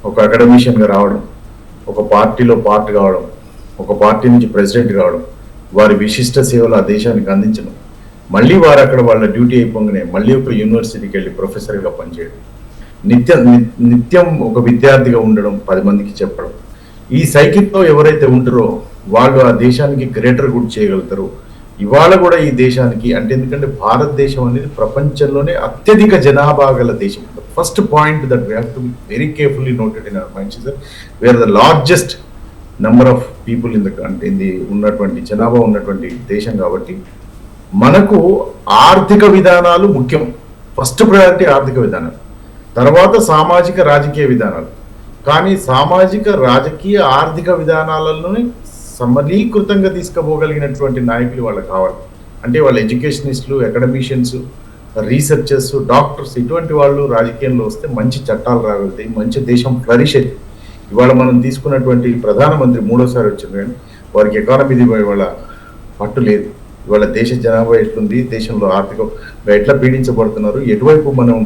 S3: ఒక అకాడమిషియన్గా రావడం, ఒక పార్టీలో పార్ట్ కావడం, ఒక పార్టీ నుంచి ప్రెసిడెంట్ కావడం, వారి విశిష్ట సేవలు ఆ దేశానికి అందించడం, మళ్ళీ వారు అక్కడ వాళ్ళ డ్యూటీ అయిపోగానే మళ్ళీ ఒక యూనివర్సిటీకి వెళ్ళి ప్రొఫెసర్గా పనిచేయడం, నిత్యం ఒక విద్యార్థిగా ఉండడం, 10 మందికి చెప్పడం, ఈ సైకిల్లో ఎవరైతే ఉంటారో వాళ్ళు ఆ దేశానికి గ్రేటర్ గుడ్ చేయగలుగుతారు. ఇవాళ కూడా ఈ దేశానికి అంటే ఎందుకంటే భారతదేశం అనేది ప్రపంచంలోనే అత్యధిక జనాభా గల దేశం. First point that we have to be very carefully noted in our minds is where the largest number of people in the ఉన్నటువంటి జనాభా ఉన్నటువంటి దేశం. కాబట్టి మనకు ఆర్థిక విధానాలు ముఖ్యం. ఫస్ట్ ప్రయారిటీ ఆర్థిక విధానాలు, తర్వాత సామాజిక రాజకీయ విధానాలు. కానీ సామాజిక రాజకీయ ఆర్థిక విధానాలలోనే సమలీకృతంగా తీసుకుపోగలిగినటువంటి నాయకులు వాళ్ళకి కావాలి. అంటే వాళ్ళ ఎడ్యుకేషనిస్టులు, అకాడమిషియన్స్, రీసెర్చర్స్, డాక్టర్స్ ఇటువంటి వాళ్ళు రాజకీయంలో వస్తే మంచి చట్టాలు రాగలుగుతాయి, మంచి దేశం ఫ్లరిష్ అవుతుంది. ఇవాళ మనం తీసుకున్నటువంటి ప్రధానమంత్రి 3వ సారి వచ్చింది, కానీ వారికి ఎకానమీ ఇవాళ పట్టు లేదు. ఇవాళ దేశ జనాభా ఎట్లుంది, దేశంలో ఆర్థికంగా ఎట్లా పీడించబడుతున్నారు, ఎటువైపు మనం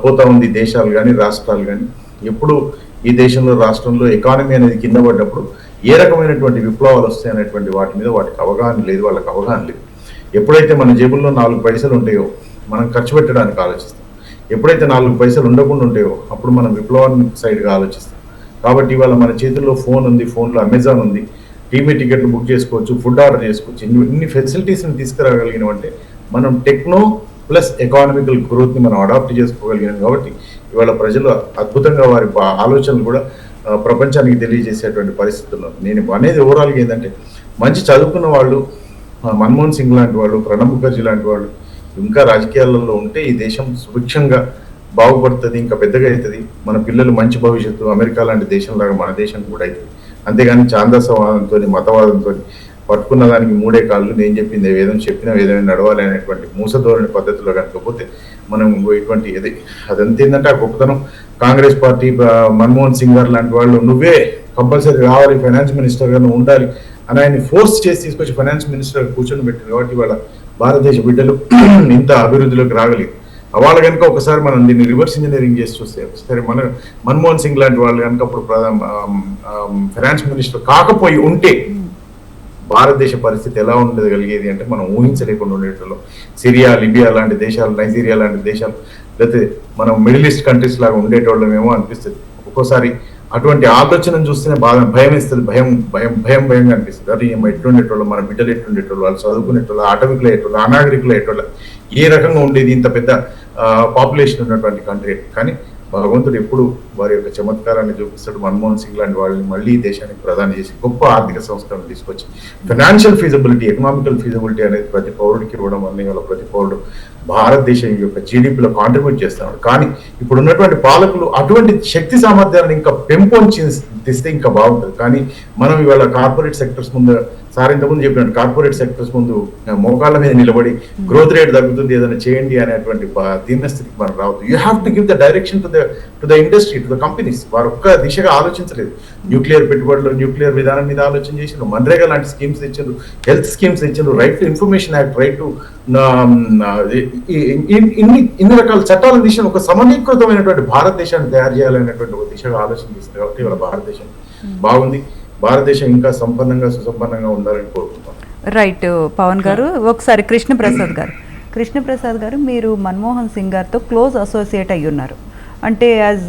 S3: పోతా ఉంది దేశాలు కానీ రాష్ట్రాలు కానీ. ఎప్పుడు ఈ దేశంలో రాష్ట్రంలో ఎకానమీ అనేది కింద పడ్డప్పుడు ఏ రకమైనటువంటి విప్లవాలు వస్తాయనేటువంటి వాటి మీద వాటికి అవగాహన లేదు, వాళ్ళకి అవగాహన లేదు. ఎప్పుడైతే మన జేబుల్లో 4 పైసలు ఉంటాయో మనం ఖర్చు పెట్టడానికి ఆలోచిస్తాం, ఎప్పుడైతే 4 పైసలు ఉండకుండా ఉంటాయో అప్పుడు మనం విప్లవాన్ని సైడ్గా ఆలోచిస్తాం. కాబట్టి ఇవాళ మన చేతుల్లో ఫోన్ ఉంది, ఫోన్లో అమెజాన్ ఉంది, టీవీ టికెట్లు బుక్ చేసుకోవచ్చు, ఫుడ్ ఆర్డర్ చేసుకోవచ్చు. ఇన్ని ఫెసిలిటీస్ని తీసుకురాగలిగినాం అంటే మనం టెక్నో ప్లస్ ఎకానమికల్ గ్రోత్ని మనం అడాప్ట్ చేసుకోగలిగినాం. కాబట్టి ఇవాళ ప్రజలు అద్భుతంగా వారి ఆలోచనలు కూడా ప్రపంచానికి తెలియజేసేటువంటి పరిస్థితుల్లో నేను అనేది ఓవరాల్గా ఏంటంటే మంచి చదువుకున్న వాళ్ళు, మన్మోహన్ సింగ్ లాంటి వాళ్ళు, ప్రణబ్ ముఖర్జీ లాంటి వాళ్ళు ఇంకా రాజకీయాలలో ఉంటే ఈ దేశం సుభిక్షంగా బాగుపడుతుంది, ఇంకా పెద్దగా అవుతుంది. మన పిల్లలు మంచి భవిష్యత్తు అమెరికా లాంటి దేశంలాగా మన దేశం కూడా అవుతుంది. అంతేగాని ఛాందసవాదంతో, మతవాదంతో పట్టుకున్న దానికి 3 కాళ్ళు, నేను చెప్పింది వేదం, చెప్పిన వేదమే నడవాలి అనేటువంటి మూసధోరణి పద్ధతిలో కనుకపోతే మనం ఇటువంటి అదంతా ఏంటంటే ఆ గొప్పతనం కాంగ్రెస్ పార్టీ, మన్మోహన్ సింగ్ గారు లాంటి వాళ్ళు నువ్వే కంపల్సరీ రావాలి, ఫైనాన్స్ మినిస్టర్గా నువ్వు ఉండాలి అని ఆయన్ని ఫోర్స్ చేసి తీసుకొచ్చి ఫైనాన్స్ మినిస్టర్ కూర్చొని పెట్టారు. కాబట్టి వాళ్ళ భారతదేశ బిడ్డలు ఇంత అభివృద్ధిలోకి రాగలిగారు. వాళ్ళ కనుక ఒకసారి మనం దీన్ని రివర్స్ ఇంజనీరింగ్ చేసి చూస్తే ఒకసారి మన మన్మోహన్ సింగ్ లాంటి వాళ్ళు కనుక అప్పుడు ఫైనాన్స్ మినిస్టర్ కాకపోయి ఉంటే భారతదేశ పరిస్థితి ఎలా ఉండగలిగేది అంటే మనం ఊహించలేకుండా ఉండేటోళ్ళం. సిరియా, లిబియా లాంటి దేశాలు, నైజీరియా లాంటి దేశాలు, లేకపోతే మనం మిడిల్ ఈస్ట్ కంట్రీస్ లాగా ఉండేటోళ్ళమేమో అనిపిస్తుంది ఒక్కోసారి. అటువంటి ఆలోచనను చూస్తేనే బాగా భయం వేస్తుంది, భయంగా అనిపిస్తుంది. అది ఎట్లుండేటోళ్ళు, మన బిడ్డలు ఎట్లుండేటోళ్ళు, వాళ్ళు చదువుకునేటోళ్ళు, ఆటవికులు అయ్యేటోళ్ళు, అనాగరికులు అయ్యేటోళ్ళు, ఏ రకంగా ఉండేది ఇంత పెద్ద పాపులేషన్ ఉన్నటువంటి కంట్రీ. కానీ భగవంతుడు ఎప్పుడు వారి యొక్క చమత్కారాన్ని చూపిస్తాడు. మన్మోహన్ సింగ్ లాంటి వాళ్ళని మళ్ళీ దేశానికి ప్రధాని చేసి గొప్ప ఆర్థిక సంస్కరణ తీసుకొచ్చి ఫైనాన్షియల్ ఫీజిబిలిటీ, ఎకనామికల్ ఫీజిబిలిటీ అనేది ప్రతి పౌరుడికి ఇవ్వడం వల్ల ఇవాళ ప్రతి పౌరుడు భారతదేశం యొక్క జీడిపిలో కాంట్రిబ్యూట్ చేస్తున్నాడు. కానీ ఇప్పుడు ఉన్నటువంటి పాలకులు అటువంటి శక్తి సామర్థ్యాలను ఇంకా పెంపొందిస్తే ఇంకా బాగుంటుంది. కానీ మనం ఇవాళ కార్పొరేట్ సెక్టర్స్ ముందు, సార్ ఇంతకుముందు చెప్పినట్టు కార్పొరేట్ సెక్టర్స్ ముందు మోకాళ్ళ మీద నిలబడి గ్రోత్ రేట్ తగ్గుతుంది ఏదైనా చేయండి అనేటువంటి దీనస్థితికి మనం రావద్దు. You have to give the direction to the industry, to the companies. వారు ఒక్క దిశగా ఆలోచించలేదు. న్యూక్లియర్ పెట్టుబడులు, న్యూక్లియర్ విధానం మీద ఆలోచన చేసిండ్రు, మన్రేగా లాంటి స్కీమ్స్ తెచ్చిండ్రు, హెల్త్ స్కీమ్స్ తెచ్చిండ్రు, right to information act, right to ఇన్ని రకాల చట్టాలను తీసిన ఒక సమన్వీకృతమైనటువంటి భారతదేశాన్ని తయారు చేయాలనేటువంటి ఒక దిశగా ఆలోచన చేసింది. కాబట్టి ఇవాళ భారతదేశం బాగుంది. భారతదేశం ఇంకా సంపన్నంగా, సుసంపన్నంగా ఉండాలని కోరుకుంటాం.
S1: రైట్ పవన్ గారు. ఒకసారి కృష్ణప్రసాద్ గారు, మీరు మన్మోహన్ సింగ్ గారితో క్లోజ్ అసోసియేట్ అయ్యి ఉన్నారు. అంటే యాజ్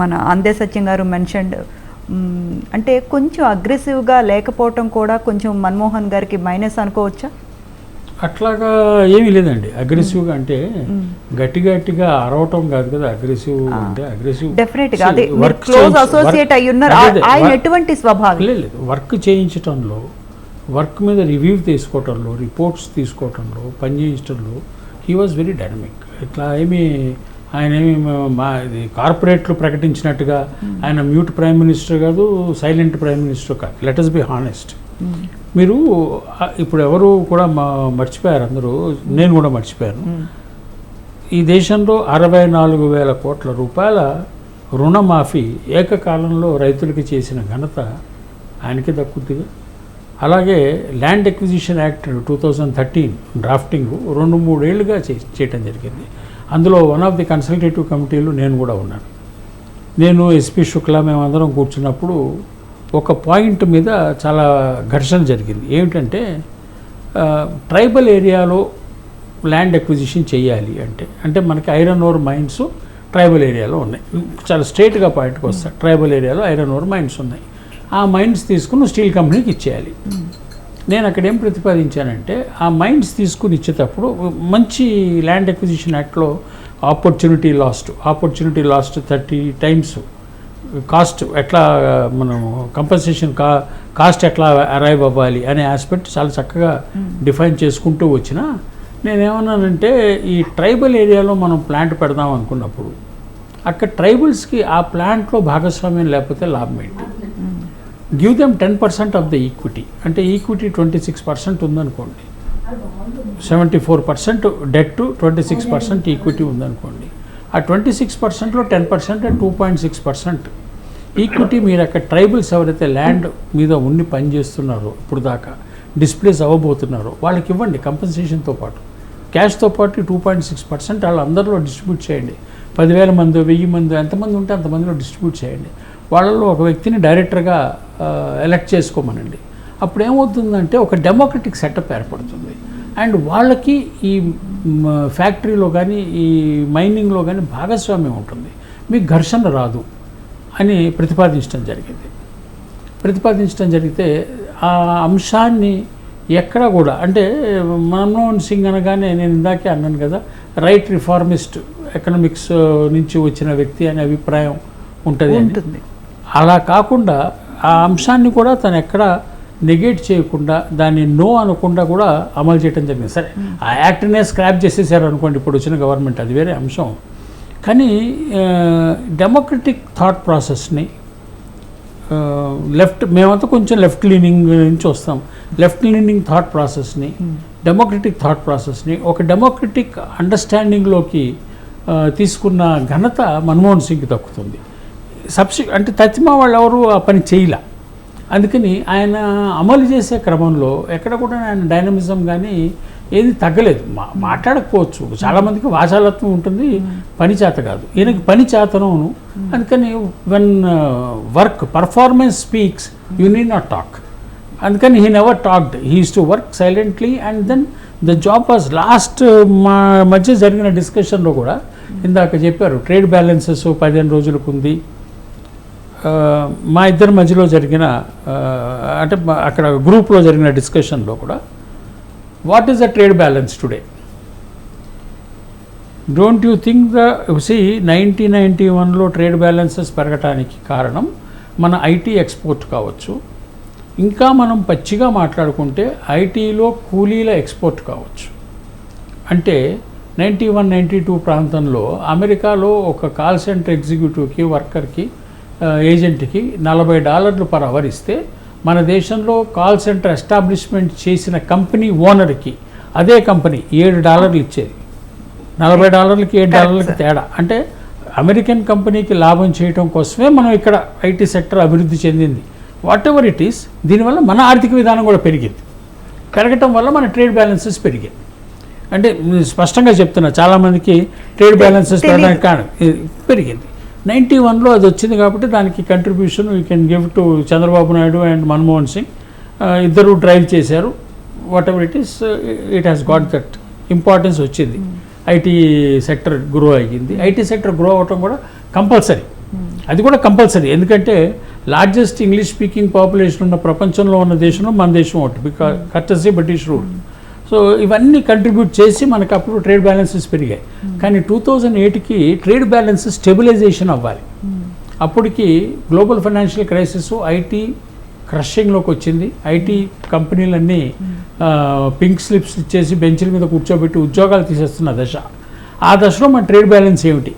S1: మన అందే సత్యం గారు మెన్షన్డ్, అంటే కొంచెం అగ్రెసివ్గా లేకపోవటం కూడా కొంచెం మన్మోహన్ గారికి మైనస్ అనుకోవచ్చా?
S4: అట్లాగా ఏమీ లేదండి. అగ్రెసివ్గా అంటే గట్టిగా అరవటం కాదు కదా అగ్రెసివ్ అంటే. అగ్రెసివ్
S1: డెఫినెట్గా అదే క్లోజ్ అసోసియేట్ అయ్యి ఉన్నారు. ఆయన ఎటువంటి స్వభావం
S4: లేదు. వర్క్ చేయించటంలో, వర్క్ మీద రివ్యూ తీసుకోవటంలో, రిపోర్ట్స్ తీసుకోవటంలో, పని చేయించడంలో హీ వాజ్ వెరీ డైనమిక్. ఇట్లా ఆయన ఏమి కార్పొరేట్లు ప్రకటించినట్టుగా ఆయన మ్యూట్ ప్రైమ్ మినిస్టర్ కాదు, సైలెంట్ ప్రైమ్ మినిస్టర్ కాదు. Let us be honest. మీరు ఇప్పుడు ఎవరు కూడా మర్చిపోయారు, అందరూ, నేను కూడా మర్చిపోయాను. ఈ దేశంలో 64,000 కోట్ల రూపాయల రుణమాఫీ ఏకకాలంలో రైతులకి చేసిన ఘనత ఆయనకే దక్కుద్దిగా. అలాగే ల్యాండ్ ఎక్విజిషన్ యాక్ట్ 2013 డ్రాఫ్టింగ్ 2-3 ఏళ్ళుగా చేయటం జరిగింది. అందులో వన్ ఆఫ్ ది కన్సల్టేటివ్ కమిటీలు నేను కూడా ఉన్నాను. నేను ఎస్పీ శుక్లా మేమందరం కూర్చున్నప్పుడు ఒక పాయింట్ మీద చాలా ఘర్షణ జరిగింది. ఏమిటంటే ట్రైబల్ ఏరియాలో ల్యాండ్ ఎక్విజిషన్ చేయాలి అంటే మనకి ఐరన్ ఓర్ మైన్స్ ట్రైబల్ ఏరియాలో ఉన్నాయి. చాలా స్ట్రైట్గా పాయింట్కి వస్తాయి. ట్రైబల్ ఏరియాలో ఐరన్ ఓర్ మైన్స్ ఉన్నాయి. ఆ మైన్స్ తీసుకుని స్టీల్ కంపెనీకి ఇచ్చేయాలి. నేను అక్కడ ఏం ప్రతిపాదించానంటే ఆ మైన్స్ తీసుకుని ఇచ్చేటప్పుడు మంచి ల్యాండ్ ఎక్విజిషన్ యాక్ట్లో ఆపర్చునిటీ లాస్ట్ 30 టైమ్స్ కాస్ట్ ఎట్లా మనం కంపెన్సేషన్ కాస్ట్ ఎట్లా అరైవ్ అవ్వాలి అనే ఆస్పెక్ట్ చాలా చక్కగా డిఫైన్ చేసుకుంటూ వచ్చినా, నేనేమన్నానంటే ఈ ట్రైబల్ ఏరియాలో మనం ప్లాంట్ పెడదాం అనుకున్నప్పుడు అక్కడ ట్రైబల్స్కి ఆ ప్లాంట్లో భాగస్వామ్యం లేకపోతే లాభం ఏంటి? Give them 10% of the equity. అంటే ఈక్విటీ 26% ఉందనుకోండి, 74% డెట్, 26% ఈక్విటీ ఉందనుకోండి. ఆ 26%లో 10% 2.6% ఈక్విటీ మీరు అక్కడ ట్రైబల్స్ ఎవరైతే ల్యాండ్ మీద ఉండి పనిచేస్తున్నారో, ఇప్పుడు దాకా డిస్ప్లేస్ అవ్వబోతున్నారో వాళ్ళకి ఇవ్వండి. కంపెన్సేషన్తో పాటు క్యాష్తో పాటు 2.6% వాళ్ళందరిలో డిస్ట్రిబ్యూట్ చేయండి. 10,000 మంది, 1000 మంది, ఎంతమంది ఉంటే అంతమందిలో డిస్ట్రిబ్యూట్ చేయండి. వాళ్ళలో ఒక వ్యక్తిని డైరెక్టర్గా ఎలక్ట్ చేసుకోమనండి. అప్పుడు ఏమవుతుందంటే ఒక డెమోక్రటిక్ సెటప్ ఏర్పడుతుంది. అండ్ వాళ్ళకి ఈ ఫ్యాక్టరీలో కానీ ఈ మైనింగ్లో కానీ భాగస్వామ్యం ఉంటుంది. మీకు ఘర్షణ రాదు అని ప్రతిపాదించడం జరిగితే ఆ అంశాన్ని ఎక్కడ కూడా, అంటే మన్మోహన్ సింగ్ అనగానే నేను ఇందాకే అన్నాను కదా, రైట్ రిఫార్మిస్ట్ ఎకనామిక్స్ నుంచి వచ్చిన వ్యక్తి అనే అభిప్రాయం ఉంటుంది. అలా కాకుండా ఆ అంశాన్ని కూడా తను ఎక్కడ నెగేట్ చేయకుండా, దాన్ని నో అనకుండా కూడా అమలు చేయడం జరిగింది. సరే, ఆ యాక్ట్నే స్క్రాప్ చేసేసారు అనుకోండి ఇప్పుడు వచ్చిన గవర్నమెంట్, అది వేరే అంశం. కానీ డెమోక్రటిక్ థాట్ ప్రాసెస్ని మేమంతా కొంచెం లెఫ్ట్ లీనింగ్ నుంచి వస్తాం. లెఫ్ట్ లీనింగ్ థాట్ ప్రాసెస్ని, డెమోక్రటిక్ థాట్ ప్రాసెస్ని ఒక డెమోక్రటిక్ అండర్స్టాండింగ్లోకి తీసుకున్న ఘనత మన్మోహన్ సింగ్కి దక్కుతుంది. అంటే తత్మా వాళ్ళు ఎవరు ఆ పని చేయలే. అందుకని ఆయన అమలు చేసే క్రమంలో ఎక్కడ కూడా ఆయన డైనమిజం కానీ ఏది తగ్గలేదు. మాట్లాడకపోవచ్చు, చాలామందికి వాచాలత్వం ఉంటుంది, పని చేత కాదు. ఈయనకి పని చేతనవును. అందుకని when work performance speaks you need not talk. అందుకని he never talked, he use to work silently. And then the job was last మా మధ్య జరిగిన డిస్కషన్లో కూడా ఇందాక చెప్పారు ట్రేడ్ బ్యాలెన్సెస్ 15 రోజులకు ఉంది. మా ఇద్దరి మధ్యలో జరిగిన అంటే అక్కడ గ్రూప్లో జరిగిన డిస్కషన్లో కూడా what is the trade balance today? Don't you think the 1991లో ట్రేడ్ బ్యాలెన్సెస్ పెరగటానికి కారణం మన ఐటీ ఎక్స్పోర్ట్ కావచ్చు, ఇంకా మనం పచ్చిగా మాట్లాడుకుంటే ఐటీలో కూలీల ఎక్స్పోర్ట్ కావచ్చు. అంటే 91-92 ప్రాంతంలో అమెరికాలో ఒక కాల్ సెంటర్ ఎగ్జిక్యూటివ్కి, వర్కర్కి, ఏజెంట్కి $40 పర్ అవర్ ఇస్తే మన దేశంలో కాల్ సెంటర్ ఎస్టాబ్లిష్మెంట్ చేసిన కంపెనీ ఓనర్కి అదే కంపెనీ $7 ఇచ్చేది. $40కి $7 తేడా. అంటే అమెరికన్ కంపెనీకి లాభం చేయడం కోసమే మనం ఇక్కడ ఐటీ సెక్టర్ అభివృద్ధి చెందింది. వాట్ ఎవర్ ఇట్ ఈస్, దీనివల్ల మన ఆర్థిక విధానం కూడా పెరిగింది. పెరగటం వల్ల మన ట్రేడ్ బ్యాలెన్సెస్ పెరిగాయి. అంటే స్పష్టంగా చెప్తున్నా, చాలామందికి ట్రేడ్ బ్యాలెన్సెస్ పెరగడానికి కారణం పెరిగింది. 91లో అది వచ్చింది కాబట్టి దానికి contribution you can give to Chandrababu Naidu and Manmohan Singh. ఇద్దరు డ్రైవ్ చేశారు. What ever it is, it has got that importance వచ్చింది. ఐటీ సెక్టర్ గ్రో అయ్యింది. ఐటీ సెక్టర్ గ్రో అవ్వటం కూడా కంపల్సరీ, అది కూడా కంపల్సరీ. ఎందుకంటే లార్జెస్ట్ ఇంగ్లీష్ స్పీకింగ్ పాపులేషన్ ఉన్న ప్రపంచంలో ఉన్న దేశంలో మన దేశం ఒకటి, because courtesy British rule. So ఇవన్నీ కంట్రిబ్యూట్ చేసి మనకు అప్పుడు ట్రేడ్ బ్యాలెన్సెస్ పెరిగాయి. కానీ 2008కి ట్రేడ్ బ్యాలెన్సెస్ స్టెబిలైజేషన్ అవ్వాలి. అప్పటికి గ్లోబల్ ఫైనాన్షియల్ క్రైసిస్, ఐటీ క్రషింగ్లోకి వచ్చింది. ఐటీ కంపెనీలన్నీ పింక్ స్లిప్స్ ఇచ్చేసి బెంచ్ల మీద కూర్చోబెట్టి ఉద్యోగాలు తీసేస్తున్న దశ. ఆ దశలో మన ట్రేడ్ బ్యాలెన్స్ ఏమిటి?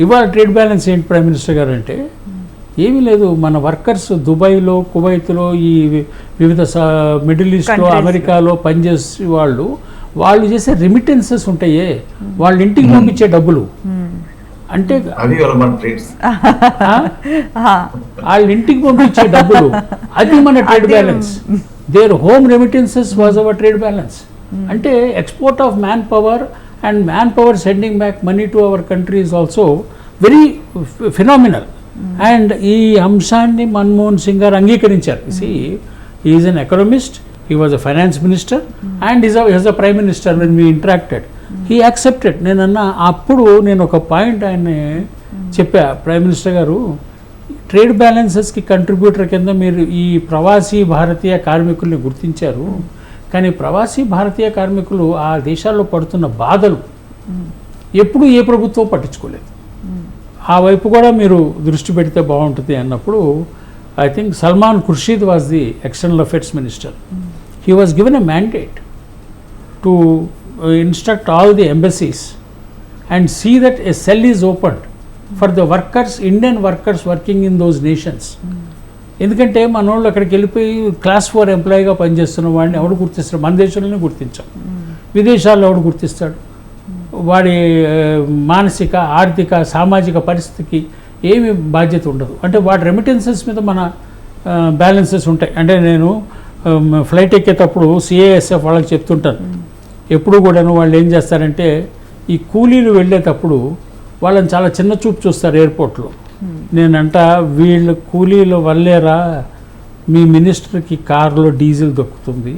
S4: ఇవాళ ట్రేడ్ బ్యాలెన్స్ ఏంటి ప్రైమ్ మినిస్టర్ గారు అంటే, ఏమీ లేదు. మన వర్కర్స్ దుబాయ్లో, కువైత్లో, ఈ వివిధ మిడిల్ ఈస్ట్లో, అమెరికాలో పనిచేసే వాళ్ళు చేసే రిమిటెన్సెస్ ఉంటాయే, వాళ్ళ ఇంటికి పంపించే డబ్బులు. అంటే వాళ్ళ ఇంటికి పంపించే డబ్బులు, అది మన trade balance. There home remittances was our trade balance. అంటే export of manpower and manpower sending back money to our country is also very phenomenal. And ఈ అంశాన్ని మన్మోహన్ సింగ్ గారు అంగీకరించారు. He is an economist, he was a finance minister and is a prime minister when we interacted. He accepted. అప్పుడు నేను ఒక point ఆయన చెప్పా, prime minister గారు ట్రేడ్ బ్యాలెన్సెస్కి కంట్రిబ్యూటర్ కింద మీరు ఈ ప్రవాసీ భారతీయ కార్మికుల్ని గుర్తించారు, కానీ ప్రవాసీ భారతీయ కార్మికులు ఆ దేశాల్లో పడుతున్న బాధలు ఎప్పుడూ ఏ ప్రభుత్వం పట్టించుకోలేదు. ఆ వైపు కూడా మీరు దృష్టి పెడితే బాగుంటుంది అన్నప్పుడు I think Salman Khurshid was the external affairs minister. He was given a mandate to instruct all the embassies and see that a cell is opened for the workers, Indian workers working in those nations. ఎందుకంటే మన వాళ్ళు అక్కడికి వెళ్ళిపోయి class 4 ఎంప్లాయీగా పనిచేస్తున్న వాడిని ఎవడు గుర్తిస్తాడు? మన దేశంలోనే గుర్తించాం, విదేశాల్లో ఎవడు గుర్తిస్తాడు? వాడి మానసిక, ఆర్థిక, సామాజిక పరిస్థితికి ఏమి బాధ్యత ఉండదు. అంటే వాటి రెమిటెన్సెస్ మీద మన బ్యాలెన్సెస్ ఉంటాయి. అంటే నేను ఫ్లైట్ ఎక్కేటప్పుడు సిఏఎస్ఎఫ్ వాళ్ళకి చెప్తుంటాను, ఎప్పుడు కూడాను వాళ్ళు ఏం చేస్తారంటే ఈ కూలీలు వెళ్ళేటప్పుడు వాళ్ళని చాలా చిన్న చూపు చూస్తారు ఎయిర్పోర్ట్లో. నేనంట వీళ్ళ కూలీల వల్లేరా మీ మినిస్టర్కి కారులో డీజిల్ దొక్కుతుంది,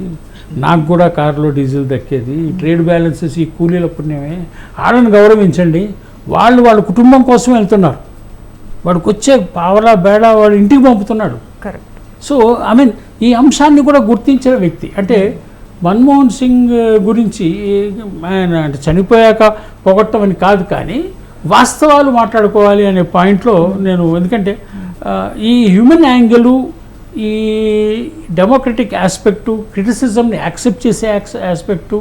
S4: నాకు కూడా కారులో డీజిల్ దక్కేది. ట్రేడ్ బ్యాలెన్సెస్ ఈ కూలీల పుణ్యమే. వాళ్ళని గౌరవించండి. వాళ్ళ కుటుంబం కోసం వెళ్తున్నారు, వాడికి వచ్చే పావలా బేడా వాడు ఇంటికి పంపుతున్నాడు. సో ఐ మీన్ ఈ అంశాన్ని కూడా గుర్తించిన వ్యక్తి. అంటే మన్మోహన్ సింగ్ గురించి ఆయన అంటే చనిపోయాక పొగట్టమని కాదు, కానీ వాస్తవాలు మాట్లాడుకోవాలి అనే పాయింట్లో నేను, ఎందుకంటే ఈ హ్యూమన్ యాంగిలు, ఈ డెమోక్రటిక్ ఆస్పెక్టు, క్రిటిసిజంని యాక్సెప్ట్ చేసే ఆస్పెక్టు,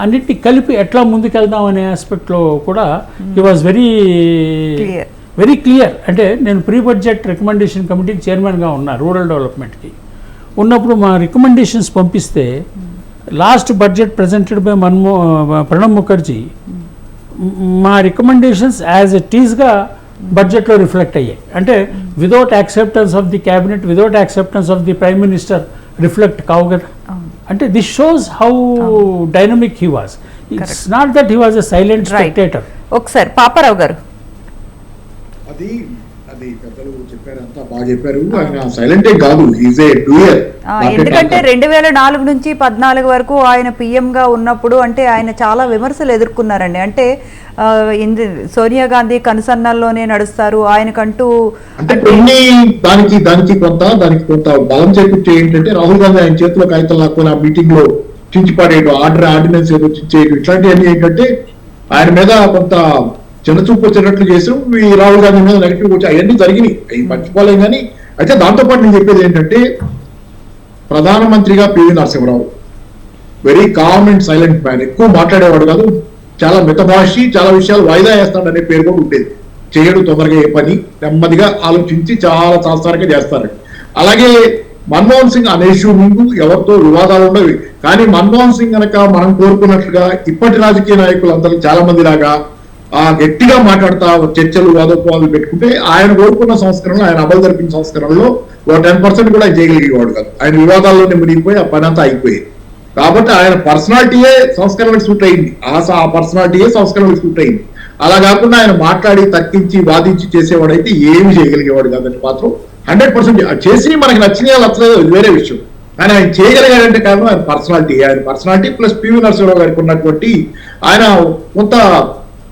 S4: అన్నిటినీ కలిపి ఎట్లా ముందుకెళ్దాం అనే ఆస్పెక్ట్లో కూడా హీ వాజ్ వెరీ క్లియర్. అంటే నేను ప్రీ బడ్జెట్ రికమెండేషన్ కమిటీకి చైర్మన్గా ఉన్నా రూరల్ డెవలప్మెంట్కి. ఉన్నప్పుడు మా రికమెండేషన్స్ పంపిస్తే last budget presented by Pranab Mukherjee మా రికమెండేషన్స్ యాజ్ ఇట్ ఈస్గా బడ్జెట్లో రిఫ్లెక్ట్ అయ్యాయి. అంటే without acceptance of the cabinet, without acceptance of the prime minister reflect కావు కదా. అంటే this shows how dynamic he was. It's not that he was a silent spectator.
S1: ఒకసారి పాపారావు గారు,
S5: అది అది పెద్దలు చెప్పారు, అంతా బాగా చెప్పారు. ఆయన సైలెంటే కాదు, ఈజ్ ఏ డూయర్.
S1: ఎందుకంటే 2004 నుంచి 14 వరకు ఆయన పిఎంగా ఉన్నప్పుడు అంటే ఆయన చాలా విమర్శలు ఎదుర్కొన్నారండి. అంటే సోనియా గాంధీ కనుసన్నల్లోనే నడుస్తారు, ఆయనకంటూ
S5: అంటే కొన్ని దానికి కొంత బలం చేకూర్చే ఏంటంటే రాహుల్ గాంధీ ఆయన చేతిలో కాగితం లాక్కొని ఆ మీటింగ్ లో చించిపడేయడం, ఆర్డినెన్స్ ఏదో చించేయడం, ఇట్లాంటివన్నీ ఏంటంటే ఆయన మీద కొంత చిన్నచూపు వచ్చినట్లు చేసి ఈ రాహుల్ గాంధీ మీద నెగిటివ్ వచ్చి అవన్నీ జరిగినాయి, అవి మర్చిపోలేం. కానీ అయితే దాంతోపాటు నేను చెప్పేది ఏంటంటే ప్రధానమంత్రిగా PV Narasimharao very calm and silent man, ఎక్కువ మాట్లాడేవాడు కాదు, చాలా మితభాషి, చాలా విషయాలు వాయిదా వేస్తాడు అనే పేరు కూడా ఉండేది. చేయడు తొందరగా ఏ పని, నెమ్మదిగా ఆలోచించి చాలా సంస్థానిగా చేస్తారు. అలాగే మన్మోహన్ సింగ్ అనే ఇష్యూ ముందు ఎవరితో వివాదాలు ఉండేవి, కానీ మన్మోహన్ సింగ్ కనుక మనం కోరుకున్నట్లుగా ఇప్పటి రాజకీయ నాయకులందరూ చాలా మంది లాగా గట్టిగా మాట్లాడతా చర్చలు వాదోపవాదాలు పెట్టుకుంటే ఆయన కోరుకున్న సంస్కరణలు, ఆయన అమలు జరిపిన సంస్కరణలో 10% కూడా ఆయన చేయగలిగేవాడు కాదు. ఆయన వివాదాల్లోనే మునిగిపోయి ఆ పని అంతా అయిపోయేది. కాబట్టి ఆయన పర్సనాలిటీయే సంస్కరణకు సూట్ అయింది, ఆ పర్సనాలిటీయే సంస్కరణకు సూట్ అయింది. అలా కాకుండా ఆయన మాట్లాడి తర్కించి వాదించి చేసేవాడైతే ఏమి చేయగలిగేవాడు కాదంటే మాత్రం 100% చేసి మనకి నచ్చినా నచ్చలేదు వేరే విషయం, కానీ ఆయన చేయగలిగాడంటే కారణం ఆయన పర్సనాలిటీ ప్లస్ పివి నరసింహరావు గారికి ఉన్నటువంటి ఆయన కొంత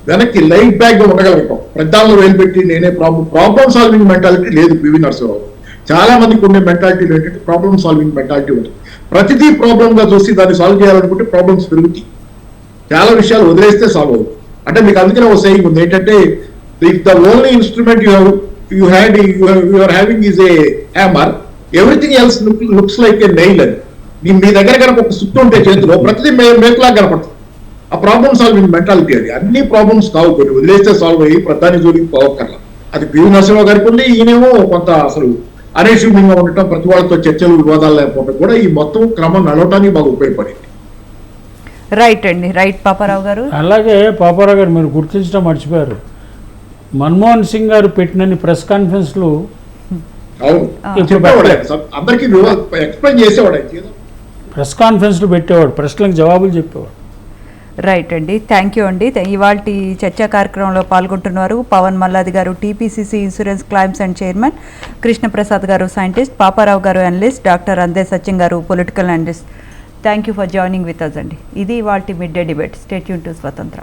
S5: వెనక్కి లైట్ బ్యాక్ గా ఉండగలగటం, పెద్దాలను వేలుపెట్టి నేనే ప్రాబ్లమ్ సాల్వింగ్ మెంటాలిటీ లేదు పివి నరసింహరావు. చాలా మందికి ఉండే మెంటాలిటీలు ఏంటంటే ప్రాబ్లమ్ సాల్వింగ్ మెంటాలిటీ ఉంటుంది. ప్రతిదీ ప్రాబ్లమ్ గా చూసి దాన్ని సాల్వ్ చేయాలనుకుంటే ప్రాబ్లమ్స్ పెరుగుతాయి, చాలా విషయాలు వదిలేస్తే సాల్వ్ అవుతుంది. అంటే మీకు అందుకనే ఒక సెయింగ్ ఉంది ఏంటంటే if the only instrument you are having is a hammer, everything else looks like a nail. అని మీ దగ్గర కనుక ఒక సుత్తు ఉంటే చేతిలో ప్రతిదీ మేకులా కనపడుతుంది. ఆ ప్రాబ్లమ్ సాల్వింగ్ మెంటాలిటీ అది. అన్ని ప్రాబ్లమ్స్ కావు, కొన్ని వదిలేస్తే సాల్వ్ అయ్యి ప్రధాని జోలికి పోవక్కర్లా. అది పివి నరసింహరావు గారికి ఉంది. ఈయనేమో కొంత అసలు అనేషూమ్యంగా ఉండటం, ప్రతి వాళ్ళతో చర్చలు వివాదాలు లేకపోవడం కూడా ఈ మొత్తం క్రమం నడవటానికి బాగా ఉపయోగపడింది.
S1: రైట్ అండి, రైట్ పాపారావు గారు.
S4: అలాగే పాపారావు గారు మీరు గుర్తించడం మర్చిపోయారు, మన్మోహన్ సింగ్ గారు పెట్టినన్ని ప్రెస్ కాన్ఫరెన్స్లు
S5: అందరికీ ఎక్స్ప్లెయిన్ చేసేవాడు,
S4: ప్రెస్ కాన్ఫరెన్స్లు పెట్టేవాడు, ప్రశ్నలకు జవాబులు చెప్పేవాడు.
S1: రైట్ అండి, థ్యాంక్ యూ అండి. ఇవాళ చర్చా కార్యక్రమంలో పాల్గొంటున్నారు పవన్ మల్లాది గారు, TPCC insurance claims and chairman, Krishnaprasad గారు సైంటిస్ట్, పాపారావు గారు అనలిస్ట్, డాక్టర్ అందే సత్యం గారు political analyst. Thank you for joining with us అండి. ఇది ఇవాళ mid day debate. Stay tune to స్వతంత్ర.